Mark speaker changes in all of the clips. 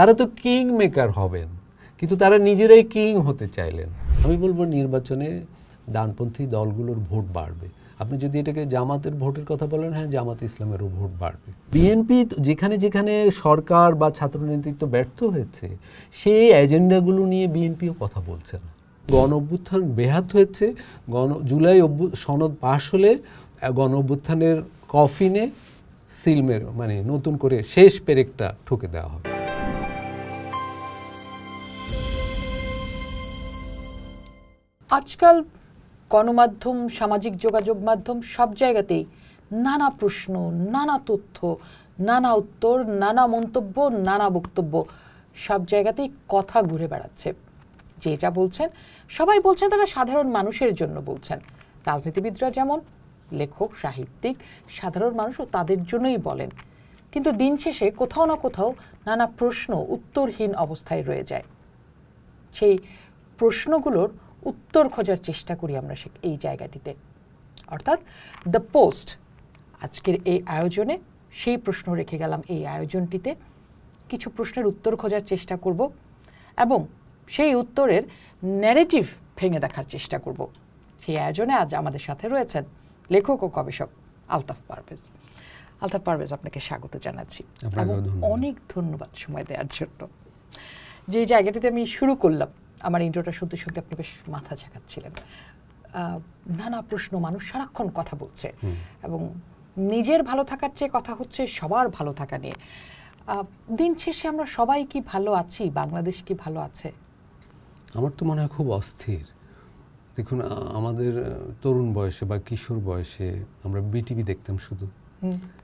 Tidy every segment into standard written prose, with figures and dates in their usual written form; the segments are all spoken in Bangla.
Speaker 1: তারা তো কিং মেকার হবেন, কিন্তু তারা নিজেরাই কিং হতে চাইলেন। আমি বলবো নির্বাচনে ডানপন্থী দলগুলোর ভোট বাড়বে। আপনি যদি এটাকে জামাতের ভোটের কথা বলেন, হ্যাঁ জামাত ইসলামেরও ভোট বাড়বে। বিএনপি যেখানে যেখানে সরকার বা ছাত্র নেতৃত্ব ব্যর্থ হয়েছে, সেই এজেন্ডাগুলো নিয়ে বিএনপিও কথা বলছে না। গণ অভ্যুত্থান ব্যাহত হয়েছে, জুলাই সনদ পাশ হলে গণ অভ্যুত্থানের কফিনে সিলমের মানে নতুন করে শেষ পেরেকটা ঠুকে দেওয়া হবে।
Speaker 2: আজকাল গণমাধ্যম, সামাজিক যোগাযোগ মাধ্যম সব জায়গাতেই নানা প্রশ্ন, নানা তথ্য, নানা উত্তর, নানা মন্তব্য, নানা বক্তব্য, সব জায়গাতেই কথা ঘুরে বেড়াচ্ছে। যে যা বলছেন সবাই বলছেন তারা সাধারণ মানুষের জন্য বলছেন। রাজনীতিবিদরা যেমন, লেখক, সাহিত্যিক, সাধারণ মানুষও তাদের জন্যই বলেন। কিন্তু দিন শেষে কোথাও না কোথাও নানা প্রশ্ন উত্তরহীন অবস্থায় রয়ে যায়। সেই প্রশ্নগুলোর উত্তর খোঁজার চেষ্টা করি আমরা এই জায়গাটিতে, অর্থাৎ দ্য পোস্ট। আজকের এই আয়োজনে সেই প্রশ্ন রেখে গেলাম এই আয়োজনটিতে। কিছু প্রশ্নের উত্তর খোঁজার চেষ্টা করব এবং সেই উত্তরের ন্যারেটিভ ভেঙে দেখার চেষ্টা করব। সেই আয়োজনে আজ আমাদের সাথে রয়েছেন লেখক ও গবেষক আলতাফ পারভেজ। আলতাফ পারভেজ, আপনাকে স্বাগত জানাচ্ছি এবং অনেক ধন্যবাদ সময় দেওয়ার জন্য। যে জায়গাটিতে আমি শুরু করলাম, আমার ইন্ট্রোটা শুনতে শুনতে আপনি বেশ মাথা ঝাঁকাচ্ছিলেন। নানা প্রশ্ন, মানুষ সারাক্ষণ কথা বলছে এবং নিজের ভালো থাকার চেয়ে কথা হচ্ছে সবার ভালো থাকা নিয়ে। দিন শেষে আমরা সবাই কি ভালো আছি? বাংলাদেশ কি ভালো আছে?
Speaker 1: আমার তো মনে হয় খুব অস্থির। দেখুন, আমাদের তরুণ বয়সে বা কিশোর বয়সে আমরা বিটিভি দেখতাম শুধু,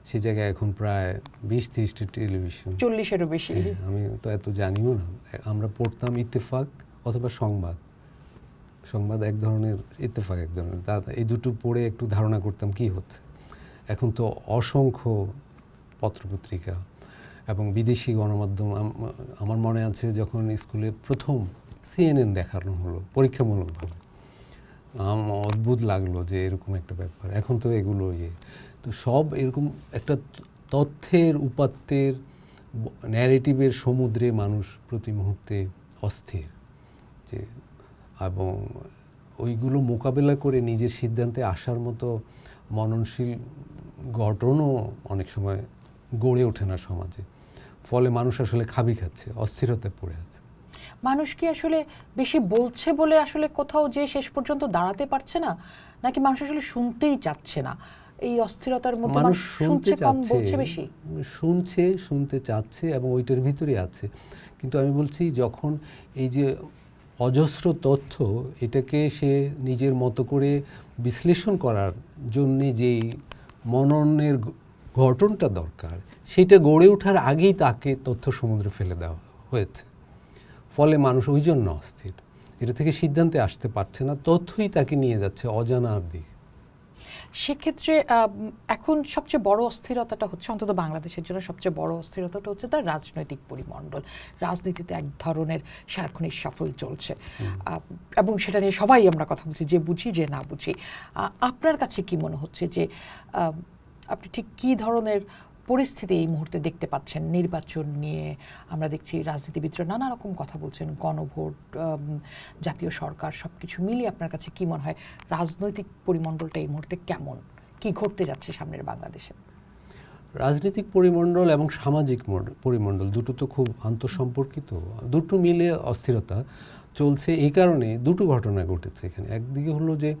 Speaker 1: সেই জায়গায় এখন প্রায় 20-30টি টেলিভিশন,
Speaker 2: 40-এরও বেশি।
Speaker 1: আমি তো এত জানিও না। আমরা পড়তাম ইত্তেফাক অথবা সংবাদ এক ধরনের, ইত্তেফাক এক ধরনের। এই দুটো পড়ে একটু ধারণা করতাম কি হচ্ছে। এখন তো অসংখ্য পত্রপত্রিকা এবং বিদেশি গণমাধ্যম। আমার মনে আছে যখন স্কুলে প্রথম CNN দেখানো হলো পরীক্ষামূলকভাবে, অদ্ভুত লাগলো যে এরকম একটা ব্যাপার। এখন তো এগুলো তো সব এরকম একটা তথ্যের উপাত্তের ন্যারেটিভের সমুদ্রে মানুষ প্রতি মুহূর্তে অস্থির যে, এবং ওইগুলো মোকাবেলা করে নিজের সিদ্ধান্তে আসার মতো মননশীল গঠনও অনেক সময় গড়ে ওঠে না সমাজে। ফলে মানুষ আসলে খাবি খাচ্ছে, অস্থিরতায় পড়ে আছে।
Speaker 2: মানুষ কি আসলে বেশি বলছে বলে আসলে কোথাও যে শেষ পর্যন্ত দাঁড়াতে পারছে না, নাকি মানুষ আসলে শুনতেই চাচ্ছে না? এই অস্থিরতার মধ্যে মানুষ শুনছে কম, বলছে বেশি।
Speaker 1: শুনতে চাচ্ছে এবং ওইটার ভিতরে আছে। কিন্তু আমি বলছি, যখন এই যে অজস্র তথ্য, এটাকে সে নিজের মতো করে বিশ্লেষণ করার জন্যে যেই মননের গঠনটা দরকার, সেটা গড়ে ওঠার আগেই তাকে তথ্য সমুদ্রে ফেলে দেওয়া হয়েছে। ফলে মানুষ ওই জন্য অস্থির, এটা থেকে সিদ্ধান্তে আসতে পারছে না, তথ্যই তাকে নিয়ে যাচ্ছে অজানার দিকে।
Speaker 2: সেক্ষেত্রে এখন সবচেয়ে বড় অস্থিরতাটা হচ্ছে, অন্তত বাংলাদেশের জন্য সবচেয়ে বড় অস্থিরতাটা হচ্ছে তার রাজনৈতিক পরিমণ্ডল। রাজনীতিতে এক ধরনের সারাক্ষণই সফল চলছে এবং সেটা নিয়ে সবাই আমরা কথা বলছি, যে বুঝি যে না বুঝি। আপনার কাছে কি মনে হচ্ছে যে আপনি ঠিক কী ধরনের পরিস্থিতি এই মুহূর্তে দেখতে পাচ্ছেন নির্বাচন নিয়ে? আমরা দেখছি রাজনীতিবিদরা নানা রকম কথা বলছেন, গণভোট, জাতীয় সরকার, সব কিছু মিলিয়ে আপনার কাছে কী মনে হয় রাজনৈতিক পরিমণ্ডলটা এই মুহূর্তে কেমন? কি ঘটতে যাচ্ছে সামনের বাংলাদেশে?
Speaker 1: রাজনৈতিক পরিমণ্ডল এবং সামাজিক পরিমণ্ডল দুটো তো খুব আন্তঃসম্পর্কিত, দুটো মিলে অস্থিরতা চলছে। এই কারণে দুটো ঘটনা ঘটেছে এখানে। একদিকে হলো যে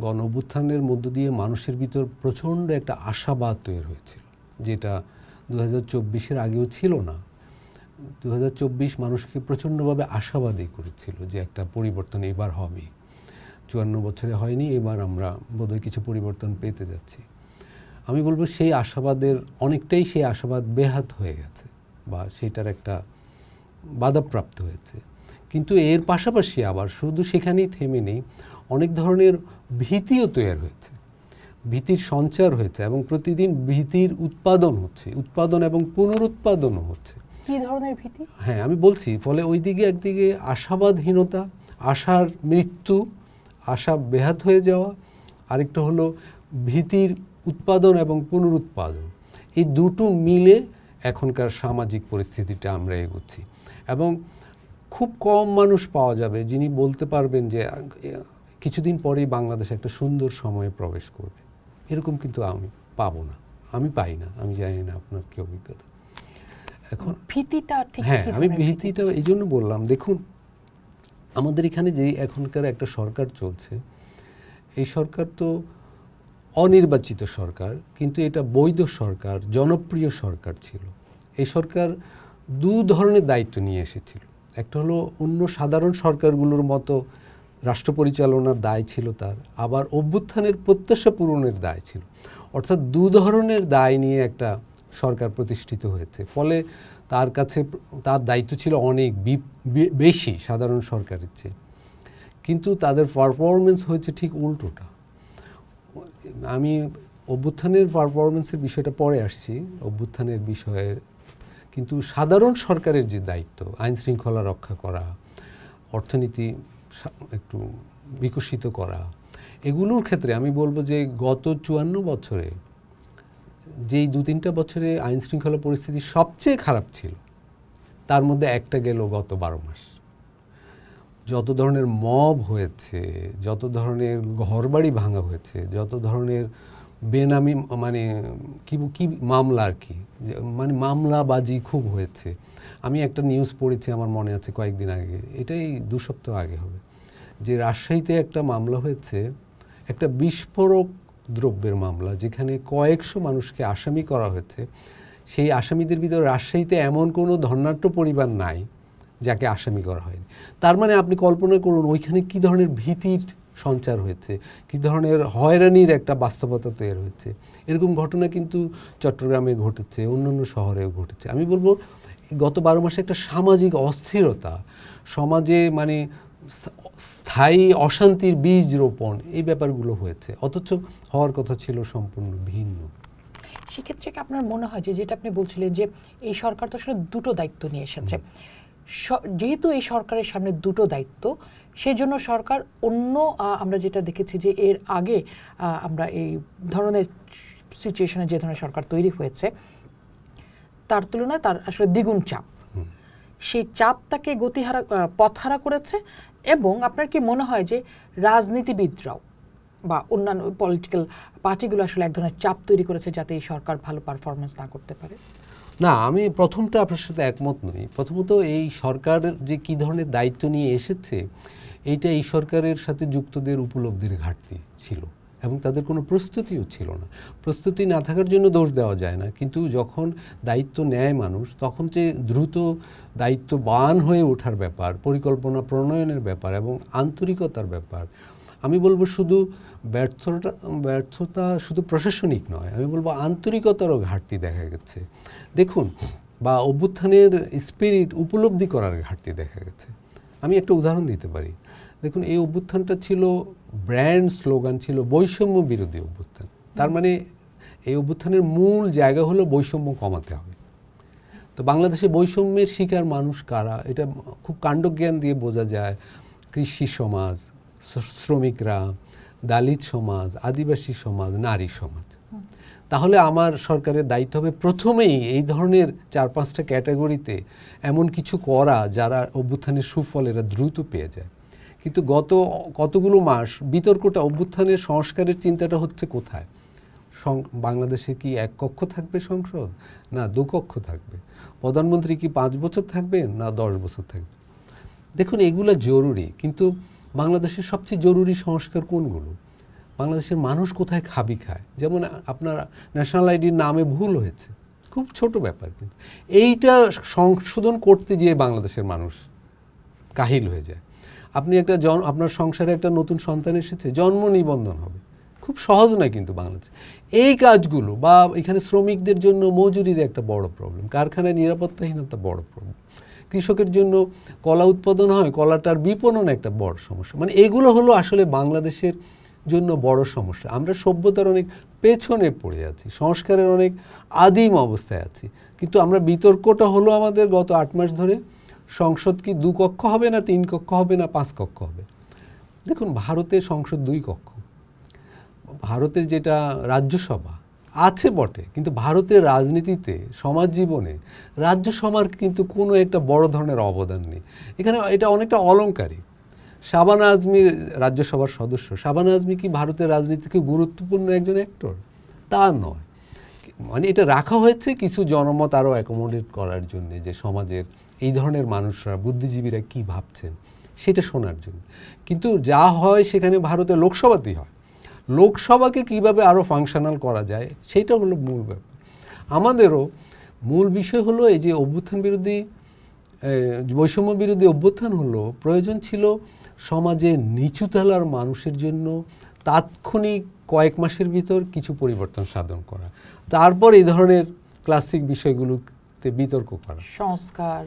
Speaker 1: গণ অভ্যুত্থানের মধ্য দিয়ে মানুষের ভিতর প্রচণ্ড একটা আশাবাদ তৈরি হয়েছিল, যেটা 2024-এর আগেও ছিল না। 2024 মানুষকে প্রচণ্ডভাবে আশাবাদী করেছিল যে একটা পরিবর্তন এবার হবে। 54 বছরে হয়নি, এবার আমরা বোধহয় কিছু পরিবর্তন পেতে যাচ্ছি। আমি বলবো সেই আশাবাদের অনেকটাই, সেই আশাবাদ বেহাত হয়ে গেছে বা সেটার একটা বাধাপ্রাপ্ত হয়েছে। কিন্তু এর পাশাপাশি আবার শুধু সেখানেই থেমে নেই, অনেক ধরনের ভীতিও তৈরি হয়েছে, ভীতির সঞ্চার হয়েছে এবং প্রতিদিন ভীতির উৎপাদন এবং পুনরুৎপাদনও হচ্ছে।
Speaker 2: কী ধরনের ভীতি?
Speaker 1: হ্যাঁ, আমি বলছি। ফলে ওইদিকে একদিকে আশাবাদহীনতা, আশার মৃত্যু, আশা বেহাত হয়ে যাওয়া, আরেকটা হলো ভীতির উৎপাদন এবং পুনরুৎপাদন। এই দুটো মিলে এখনকার সামাজিক পরিস্থিতিটা আমরা এগোচ্ছি। এবং খুব কম মানুষ পাওয়া যাবে যিনি বলতে পারবেন যে কিছুদিন পরেই বাংলাদেশ একটা সুন্দর সময়ে প্রবেশ করবে, এরকম কিন্তু আমি পাবো না, আমি পাই না। আমি জানি না আপনার কি অভিজ্ঞতা। এখন
Speaker 2: ভীতিটা ঠিক
Speaker 1: হ্যাঁ, আমি ভীতিটা এই জন্য বললাম, দেখুন আমাদের এখানে যে এখনকার একটা সরকার চলছে, এই সরকার তো অনির্বাচিত সরকার, কিন্তু এটা বৈধ সরকার, জনপ্রিয় সরকার ছিল। এই সরকার দু ধরনের দায়িত্ব নিয়ে এসেছিল। একটা হলো অন্য সাধারণ সরকারগুলোর মতো রাষ্ট্র পরিচালনার দায় ছিল তার, আবার অভ্যুত্থানের প্রত্যাশা পূরণের দায় ছিল। অর্থাৎ দু ধরনের দায় নিয়ে একটা সরকার প্রতিষ্ঠিত হয়েছে। ফলে তার কাছে তার দায়িত্ব ছিল অনেক বেশি সাধারণ সরকারের চেয়ে, কিন্তু তাদের পারফরমেন্স হয়েছে ঠিক উল্টোটা। আমি অভ্যুত্থানের পারফরমেন্সের বিষয়টা পরে আসছি, অভ্যুত্থানের বিষয়ের, কিন্তু সাধারণ সরকারের যে দায়িত্ব, আইন শৃঙ্খলা রক্ষা করা, অর্থনীতি একটু বিকশিত করা, এগুলোর ক্ষেত্রে আমি বলবো যে গত 54 বছরে যেই 2-3টা বছরে আইন শৃঙ্খলা পরিস্থিতি সবচেয়ে খারাপ ছিল, তার মধ্যে একটা গেল গত 12 মাস। যত ধরনের মব হয়েছে, যত ধরনের ঘরবাড়ি ভাঙা হয়েছে, যত ধরনের বেনামি মানে কি মামলা আর কি, মানে মামলাবাজি খুব হয়েছে। আমি একটা নিউজ পড়েছি, আমার মনে আছে কয়েকদিন আগে, এটাই 2 সপ্তাহ আগে হবে, যে রাজশাহীতে একটা মামলা হয়েছে, একটা বিস্ফোরক দ্রব্যের মামলা, যেখানে কয়েকশো মানুষকে আসামি করা হয়েছে। সেই আসামিদের ভিতরে রাজশাহীতে এমন কোনো ধনাঢ্য পরিবার নাই যাকে আসামি করা হয়নি। তার মানে আপনি কল্পনা করুন ওইখানে কী ধরনের ভীতির সঞ্চার হয়েছে, কী ধরনের হয়রানির একটা বাস্তবতা তৈরি হয়েছে। এরকম ঘটনা কিন্তু চট্টগ্রামে ঘটেছে, অন্যান্য শহরেও ঘটেছে। আমি বলবো গত 12 মাসে একটা সামাজিক অস্থিরতা, সমাজে মানে স্থায়ী অশান্তির বীজ রোপণ, এই ব্যাপারগুলো হয়েছে, অথচ হওয়ার কথা ছিল সম্পূর্ণ ভিন্ন।
Speaker 2: সেক্ষেত্রে কি আপনার মনে হয় যে, যেটা আপনি বলছিলেন যে এই সরকার তো আসলে দুটো দায়িত্ব নিয়ে এসেছে, যেহেতু এই সরকারের সামনে দুটো দায়িত্ব, সেজন্য সরকার অন্য আমরা যেটা দেখেছি যে এর আগে আমরা এই ধরনের সিচুয়েশনে যে ধরনের সরকার তৈরি হয়েছে তার তুলনায় তার আসলে দ্বিগুণ চাপ, সেই চাপ তাকে পথহারা করেছে। এবং আপনার কি মনে হয় যে রাজনীতিবিদরাও বা অন্যান্য পলিটিক্যাল পার্টিগুলো আসলে এক ধরনের চাপ তৈরি করেছে যাতে এই সরকার ভালো পারফরমেন্স না করতে পারে?
Speaker 1: না, আমি প্রথমটা আপনার সাথে একমত নই। প্রথমত এই সরকার যে কী ধরনের দায়িত্ব নিয়ে এসেছে, এইটা এই সরকারের সাথে যুক্তদের উপলব্ধির ঘাটতি ছিল এবং তাদের কোনো প্রস্তুতিও ছিল না। প্রস্তুতি না থাকার জন্য দোষ দেওয়া যায় না, কিন্তু যখন দায়িত্ব নেয় মানুষ, তখন যে দ্রুত দায়িত্ববান হয়ে ওঠার ব্যাপার, পরিকল্পনা প্রণয়নের ব্যাপার এবং আন্তরিকতার ব্যাপার, আমি বলবো শুধু ব্যর্থতা শুধু প্রশাসনিক নয়, আমি বলবো আন্তরিকতারও ঘাটতি দেখা গেছে। দেখুন, বা অভ্যুত্থানের স্পিরিট উপলব্ধি করার ঘাটতি দেখা গেছে। আমি একটা উদাহরণ দিতে পারি। দেখুন, এই অভ্যুত্থানটা ছিল ব্র্যান্ড স্লোগান ছিল বৈষম্য বিরোধী অভ্যুত্থান। তার মানে এই অভ্যুত্থানের মূল জায়গা হলো বৈষম্য কমাতে হবে। তো বাংলাদেশে বৈষম্যের শিকার মানুষ কারা, এটা খুব কাণ্ডজ্ঞান দিয়ে বোঝা যায়। কৃষি সমাজ, শ্রমিকরা, দলিত সমাজ, আদিবাসী সমাজ, নারী সমাজ। তাহলে আমার সরকারের দায়িত্ব হবে প্রথমেই এই ধরনের 4-5টা ক্যাটাগরিতে এমন কিছু করা যারা অভ্যুত্থানের সুফল এরা দ্রুত পেয়ে যায়। কিন্তু গত কতগুলো মাস বিতর্কটা, অভ্যুত্থানের সংস্কারের চিন্তাটা হচ্ছে কোথায়? বাংলাদেশে কি 1 কক্ষ থাকবে সংসদ, না 2 কক্ষ থাকবে? প্রধানমন্ত্রী কি 5 বছর থাকবেন, না 10 বছর থাকবে? দেখুন, এগুলো জরুরি, কিন্তু বাংলাদেশের সবচেয়ে জরুরি সংস্কার কোনগুলো? বাংলাদেশের মানুষ কোথায় খাবি খায়? যেমন আপনার ন্যাশনাল আইডির নামে ভুল হয়েছে, খুব ছোট ব্যাপার, কিন্তু এইটা সংশোধন করতে গিয়ে বাংলাদেশের মানুষ কাহিল হয়ে যায়। আপনি আপনার সংসারে একটা নতুন সন্তান এসেছে, জন্ম নিবন্ধন হবে, খুব সহজ নয় কিন্তু বাংলাদেশ এই কাজগুলো। বা এখানে শ্রমিকদের জন্য মজুরির একটা বড় প্রবলেম, কারখানায় নিরাপত্তাহীনতা বড় প্রবলেম, কৃষকের জন্য কলা উৎপাদন হয়, কলাটার বিপণন একটা বড় সমস্যা। মানে এগুলো হলো আসলে বাংলাদেশের জন্য বড় সমস্যা। আমরা সভ্যতার অনেক পেছনে পড়ে আছি, সংস্কারের অনেক আদিম অবস্থায় আছি। কিন্তু আমরা বিতর্কটা হলো আমাদের গত 8 মাস ধরে, সংসদ কি 2 কক্ষ হবে, না 3 কক্ষ হবে, না 5 কক্ষ হবে? দেখুন, ভারতের সংসদ 2 কক্ষ। ভারতের যেটা রাজ্যসভা আছে বটে, কিন্তু ভারতের রাজনীতিতে, সমাজ জীবনে রাজ্যসভার কিন্তু কোনো একটা বড় ধরনের অবদান নেই এখানে। এটা অনেকটা অলংকারী। শাবানা আজমি রাজ্যসভার সদস্য, শাবানা আজমি কি ভারতের রাজনীতিকে গুরুত্বপূর্ণ একজন অ্যাক্টর? তা নয়। মানে এটা রাখা হয়েছে কিছু জনমত আরও অ্যাকোমোডেট করার জন্য, যে সমাজের এই ধরনের মানুষরা, বুদ্ধিজীবীরা কি ভাবছেন সেটা শোনার জন্য। কিন্তু যা হয় সেখানে ভারতের লোকসভাতেই হয়। লোকসভাকে কিভাবে আরও ফাংশনাল করা যায় সেটা হলো মূল ব্যাপার। আমাদেরও মূল বিষয় হলো এই যে অভ্যুত্থান বিরোধী, বৈষম্য বিরোধী অভ্যুত্থান হলো, প্রয়োজন ছিল সমাজের নিচুতলার মানুষের জন্য তাৎক্ষণিক কয়েক মাসের ভিতর কিছু পরিবর্তন সাধন করা, তারপর এই ধরনের ক্লাসিক বিষয়গুলোতে বিতর্ক করা,
Speaker 2: সংস্কার,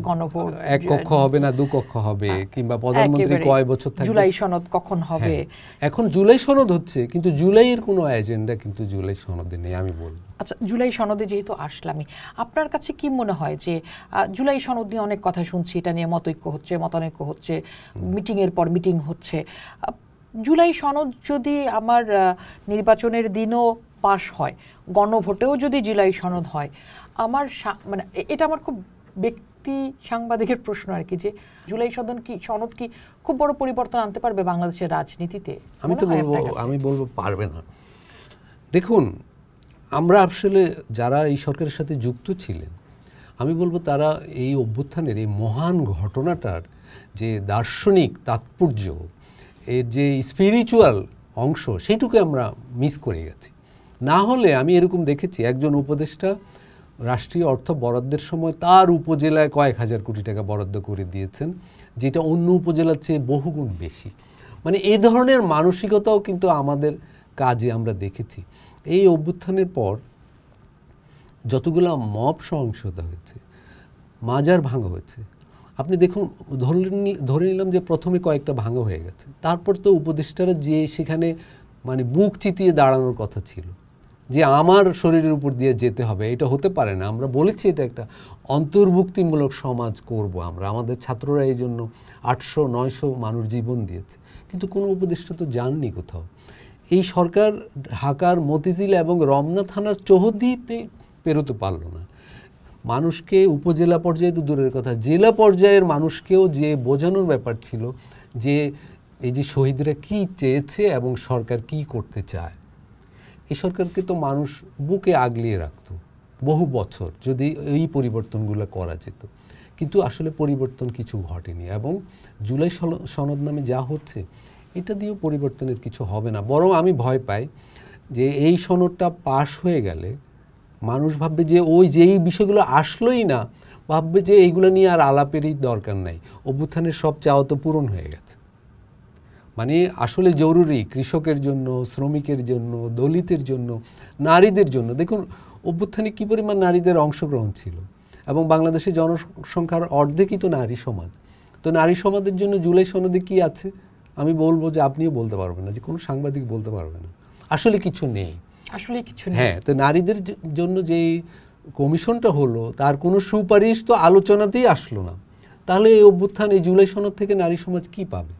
Speaker 2: গণভোট,
Speaker 1: এক কক্ষ হবে না দু কক্ষ হবে, কিংবা প্রধানমন্ত্রী কয় বছর থাকবে,
Speaker 2: জুলাই সনদ কখন হবে।
Speaker 1: এখন জুলাই সনদ হচ্ছে, কিন্তু জুলাইয়ের কোনো এজেন্ডা কিন্তু জুলাই সনদে নেই আমি বলবো।
Speaker 2: আচ্ছা, জুলাই সনদে যেহেতু আসলামই, আপনার কাছে কি মনে হয় যে জুলাই সনদ নিয়ে অনেক কথা শুনছি, এটা নিয়ে মতৈক্য হচ্ছে, মতানৈক্য হচ্ছে, মিটিংয়ের পর মিটিং হচ্ছে, জুলাই সনদ যদি আমার নির্বাচনের দিনও পাশ হয়, গণভোটেও যদি জুলাই সনদ হয়, আমার মানে এটা আমার খুব ব্যক্তি সাংবাদিকের প্রশ্ন আর কি, যে জুলাই সনদ কি খুব বড় পরিবর্তন আনতে পারবে বাংলাদেশের রাজনীতিতে?
Speaker 1: আমি বলবো পারবে না। দেখুন, আমরা আসলে যারা এই সরকারের সাথে যুক্ত ছিলেন, আমি বলবো তারা এই অভ্যুত্থানের এই মহান ঘটনাটার যে দার্শনিক তাৎপর্য, এর যে স্পিরিচুয়াল অংশ, সেইটুকু আমরা মিস করে গেছি। না হলে আমি এরকম দেখেছি, একজন উপদেষ্টা রাষ্ট্রীয় অর্থ বরাদ্দের সময় তার উপজেলায় কয়েক হাজার কোটি টাকা বরাদ্দ করে দিয়েছেন, যেটা অন্য উপজেলার চেয়ে বহুগুণ বেশি। মানে এই ধরনের মানসিকতাও কিন্তু আমাদের কাজে আমরা দেখেছি। এই অভ্যুত্থানের পর যতগুলো মব সহিংসতা হয়েছে, মাজার ভাঙা হয়েছে, আপনি দেখুন, ধরে নিলাম যে প্রথমে কয়েকটা ভাঙা হয়ে গেছে, তারপর তো উপদেষ্টারা যে সেখানে মানে বুক চিতিয়ে দাঁড়ানোর কথা ছিল, যে আমার শরীরের উপর দিয়ে যেতে হবে, এটা হতে পারে না। আমরা বলেছি এটা একটা অন্তর্ভুক্তিমূলক সমাজ করব আমরা, আমাদের ছাত্ররা এই জন্য 800-900 মানুষ জীবন দিয়েছে, কিন্তু কোনো উপদেষ্টা তো যাননি কোথাও। এই সরকার ঢাকার মতিঝিল এবং রমনা থানার চৌহদ্দিতে পেরোতে পারল না। মানুষকে উপজেলা পর্যায়ে তো দূরের কথা, জেলা পর্যায়ের মানুষকেও যে বোঝানোর ব্যাপার ছিল যে এই যে শহীদরা কি চেয়েছে এবং সরকার কি করতে চায়, এই সরকারকে তো মানুষ বুকে আগলিয়ে রাখত বহু বছর যদি এই পরিবর্তনগুলো করা যেত। কিন্তু আসলে পরিবর্তন কিছু ঘটেনি, এবং জুলাই সনদ নামে যা হচ্ছে এটা দিয়েও পরিবর্তনের কিছু হবে না। বরং আমি ভয় পাই যে এই সনদটা পাশ হয়ে গেলে মানুষ ভাববে যে যেই বিষয়গুলো আসলোই না, ভাববে যে এইগুলো নিয়ে আর আলাপেরই দরকার নাই, অভ্যুত্থানের সব চাওয়া তো পূরণ হয়ে গেছে। মানে আসলে জরুরি কৃষকের জন্য, শ্রমিকের জন্য, দলিতের জন্য, নারীদের জন্য। দেখুন অভ্যুত্থানে কী পরিমাণ নারীদের অংশগ্রহণ ছিল, এবং বাংলাদেশের জনসংখ্যার অর্ধেকই তো নারী সমাজ। তো নারী সমাজের জন্য জুলাই সনদে কী আছে আমি বলবো যে আপনিও বলতে পারবেন না, যে কোনো সাংবাদিক বলতে পারবে না, আসলে কিছু নেই,
Speaker 2: আসলে কিছু নেই।
Speaker 1: হ্যাঁ, তো নারীদের জন্য যেই কমিশনটা হলো তার কোনো সুপারিশ তো আলোচনাতেই আসলো না। তাহলে এই অভ্যুত্থান, এই জুলাই সনদ থেকে নারী সমাজ কি পাবে?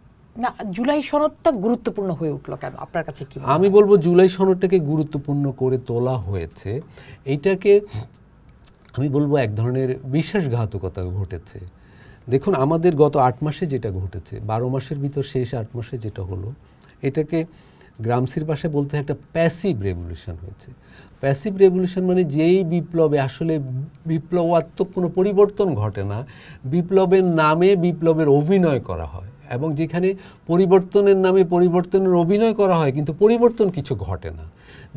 Speaker 2: না, জুলাই সনদটা গুরুত্বপূর্ণ হয়ে উঠলো কেন আপনার কাছে? কি
Speaker 1: আমি বলবো জুলাই সনদটাকে গুরুত্বপূর্ণ করে তোলা হয়েছে, এইটাকে আমি বলবো এক ধরনের বিশ্বাসঘাতকতা ঘটেছে। দেখুন আমাদের গত 8 মাসে যেটা ঘটেছে, 12 মাসের ভিতর শেষ 8 মাসে যেটা হলো, এটাকে গ্রামসির ভাষায় বলতে একটা প্যাসিভ রেভলিউশন হয়েছে। প্যাসিভ রেভলিউশন মানে যেই বিপ্লবে আসলে বিপ্লবাত্মক কোনো পরিবর্তন ঘটে না, বিপ্লবের নামে বিপ্লবের অভিনয় করা হয়, এবং যেখানে পরিবর্তনের নামে পরিবর্তনের অভিনয় করা হয় কিন্তু পরিবর্তন কিছু ঘটে না,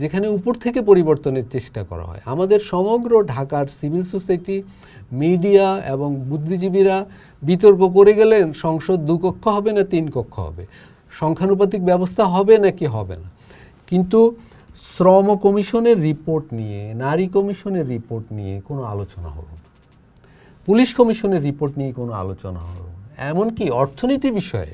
Speaker 1: যেখানে উপর থেকে পরিবর্তনের চেষ্টা করা হয়। আমাদের সমগ্র ঢাকার সিভিল সোসাইটি, মিডিয়া এবং বুদ্ধিজীবীরা বিতর্ক করে গেলেন সংসদ 2 কক্ষ হবে না 3 কক্ষ হবে, সংখ্যানুপাতিক ব্যবস্থা হবে নাকি হবে না। কিন্তু শ্রম কমিশনের রিপোর্ট নিয়ে, নারী কমিশনের রিপোর্ট নিয়ে কোনো আলোচনা হলো না, পুলিশ কমিশনের রিপোর্ট নিয়ে কোনো আলোচনা হলো না, এমনকি অর্থনীতি বিষয়ে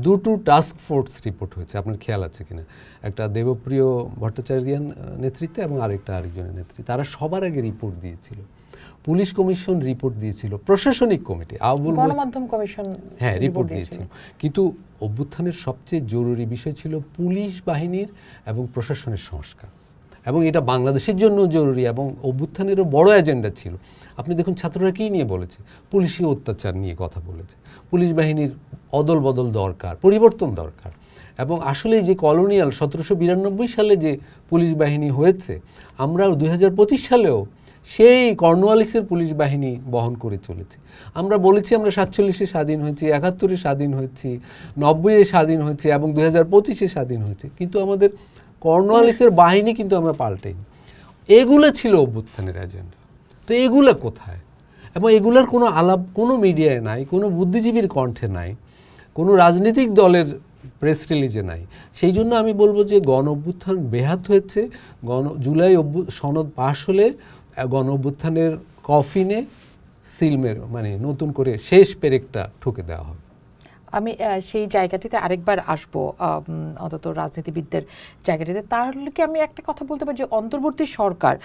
Speaker 1: 2টো টাস্ক ফোর্স রিপোর্ট হয়েছে, আপনার খেয়াল আছে কিনা, একটা দেবপ্রিয় ভট্টাচার্যের নেতৃত্বে এবং আরেকজনের নেতৃত্বে, তারা সবার আগে রিপোর্ট দিয়েছিল। পুলিশ কমিশন রিপোর্ট দিয়েছিল, প্রশাসনিক কমিটি,
Speaker 2: গণমাধ্যম কমিশন
Speaker 1: হ্যাঁ রিপোর্ট দিয়েছিল। কিন্তু অভ্যুত্থানের সবচেয়ে জরুরি বিষয় ছিল পুলিশ বাহিনীর এবং প্রশাসনের সংস্কার, এবং এটা বাংলাদেশের জন্য জরুরি এবং অভ্যুত্থানেরও বড় এজেন্ডা ছিল। আপনি দেখুন ছাত্ররা কী নিয়ে বলেছে, পুলিশি অত্যাচার নিয়ে কথা বলেছে, পুলিশ বাহিনীর অদল বদল দরকার, পরিবর্তন দরকার। এবং আসলে যে কলোনিয়াল 1792 সালে যে পুলিশ বাহিনী হয়েছে, আমরা 2025 সালেও সেই কর্নওয়ালিসের পুলিশ বাহিনী বহন করে চলেছি। আমরা বলেছি আমরা 47-এ স্বাধীন হয়েছি, 71-এ স্বাধীন হয়েছি, 90-এ স্বাধীন হয়েছি এবং 2025-এ স্বাধীন হয়েছে, কিন্তু আমাদের কর্নওয়ালিসের বাহিনী কিন্তু আমরা পাল্টাইনি। এগুলো ছিল অভ্যুত্থানের এজেন্ডা। তো এগুলো কোথায়? এবং এগুলোর কোনো আলাপ কোনো মিডিয়ায় নাই, কোনো বুদ্ধিজীবীর কণ্ঠে নাই, কোনো রাজনৈতিক দলের প্রেস রিলিজে নাই। সেই জন্য আমি বলবো যে গণ অভ্যুত্থান ব্যাহত হয়েছে। জুলাই সনদ পাশ হলে গণ অভ্যুত্থানের কফিনে সিলমের মানে নতুন করে শেষ পেরেকটা ঠুকে দেওয়া হবে।
Speaker 2: আমি সেই জায়গাটিতে আরেকবার আসবো, অন্তত রাজনীতিবিদদের জায়গাটিতে। তাহলে কি আমি একটা কথা বলতে পারি যে অন্তর্বর্তী সরকার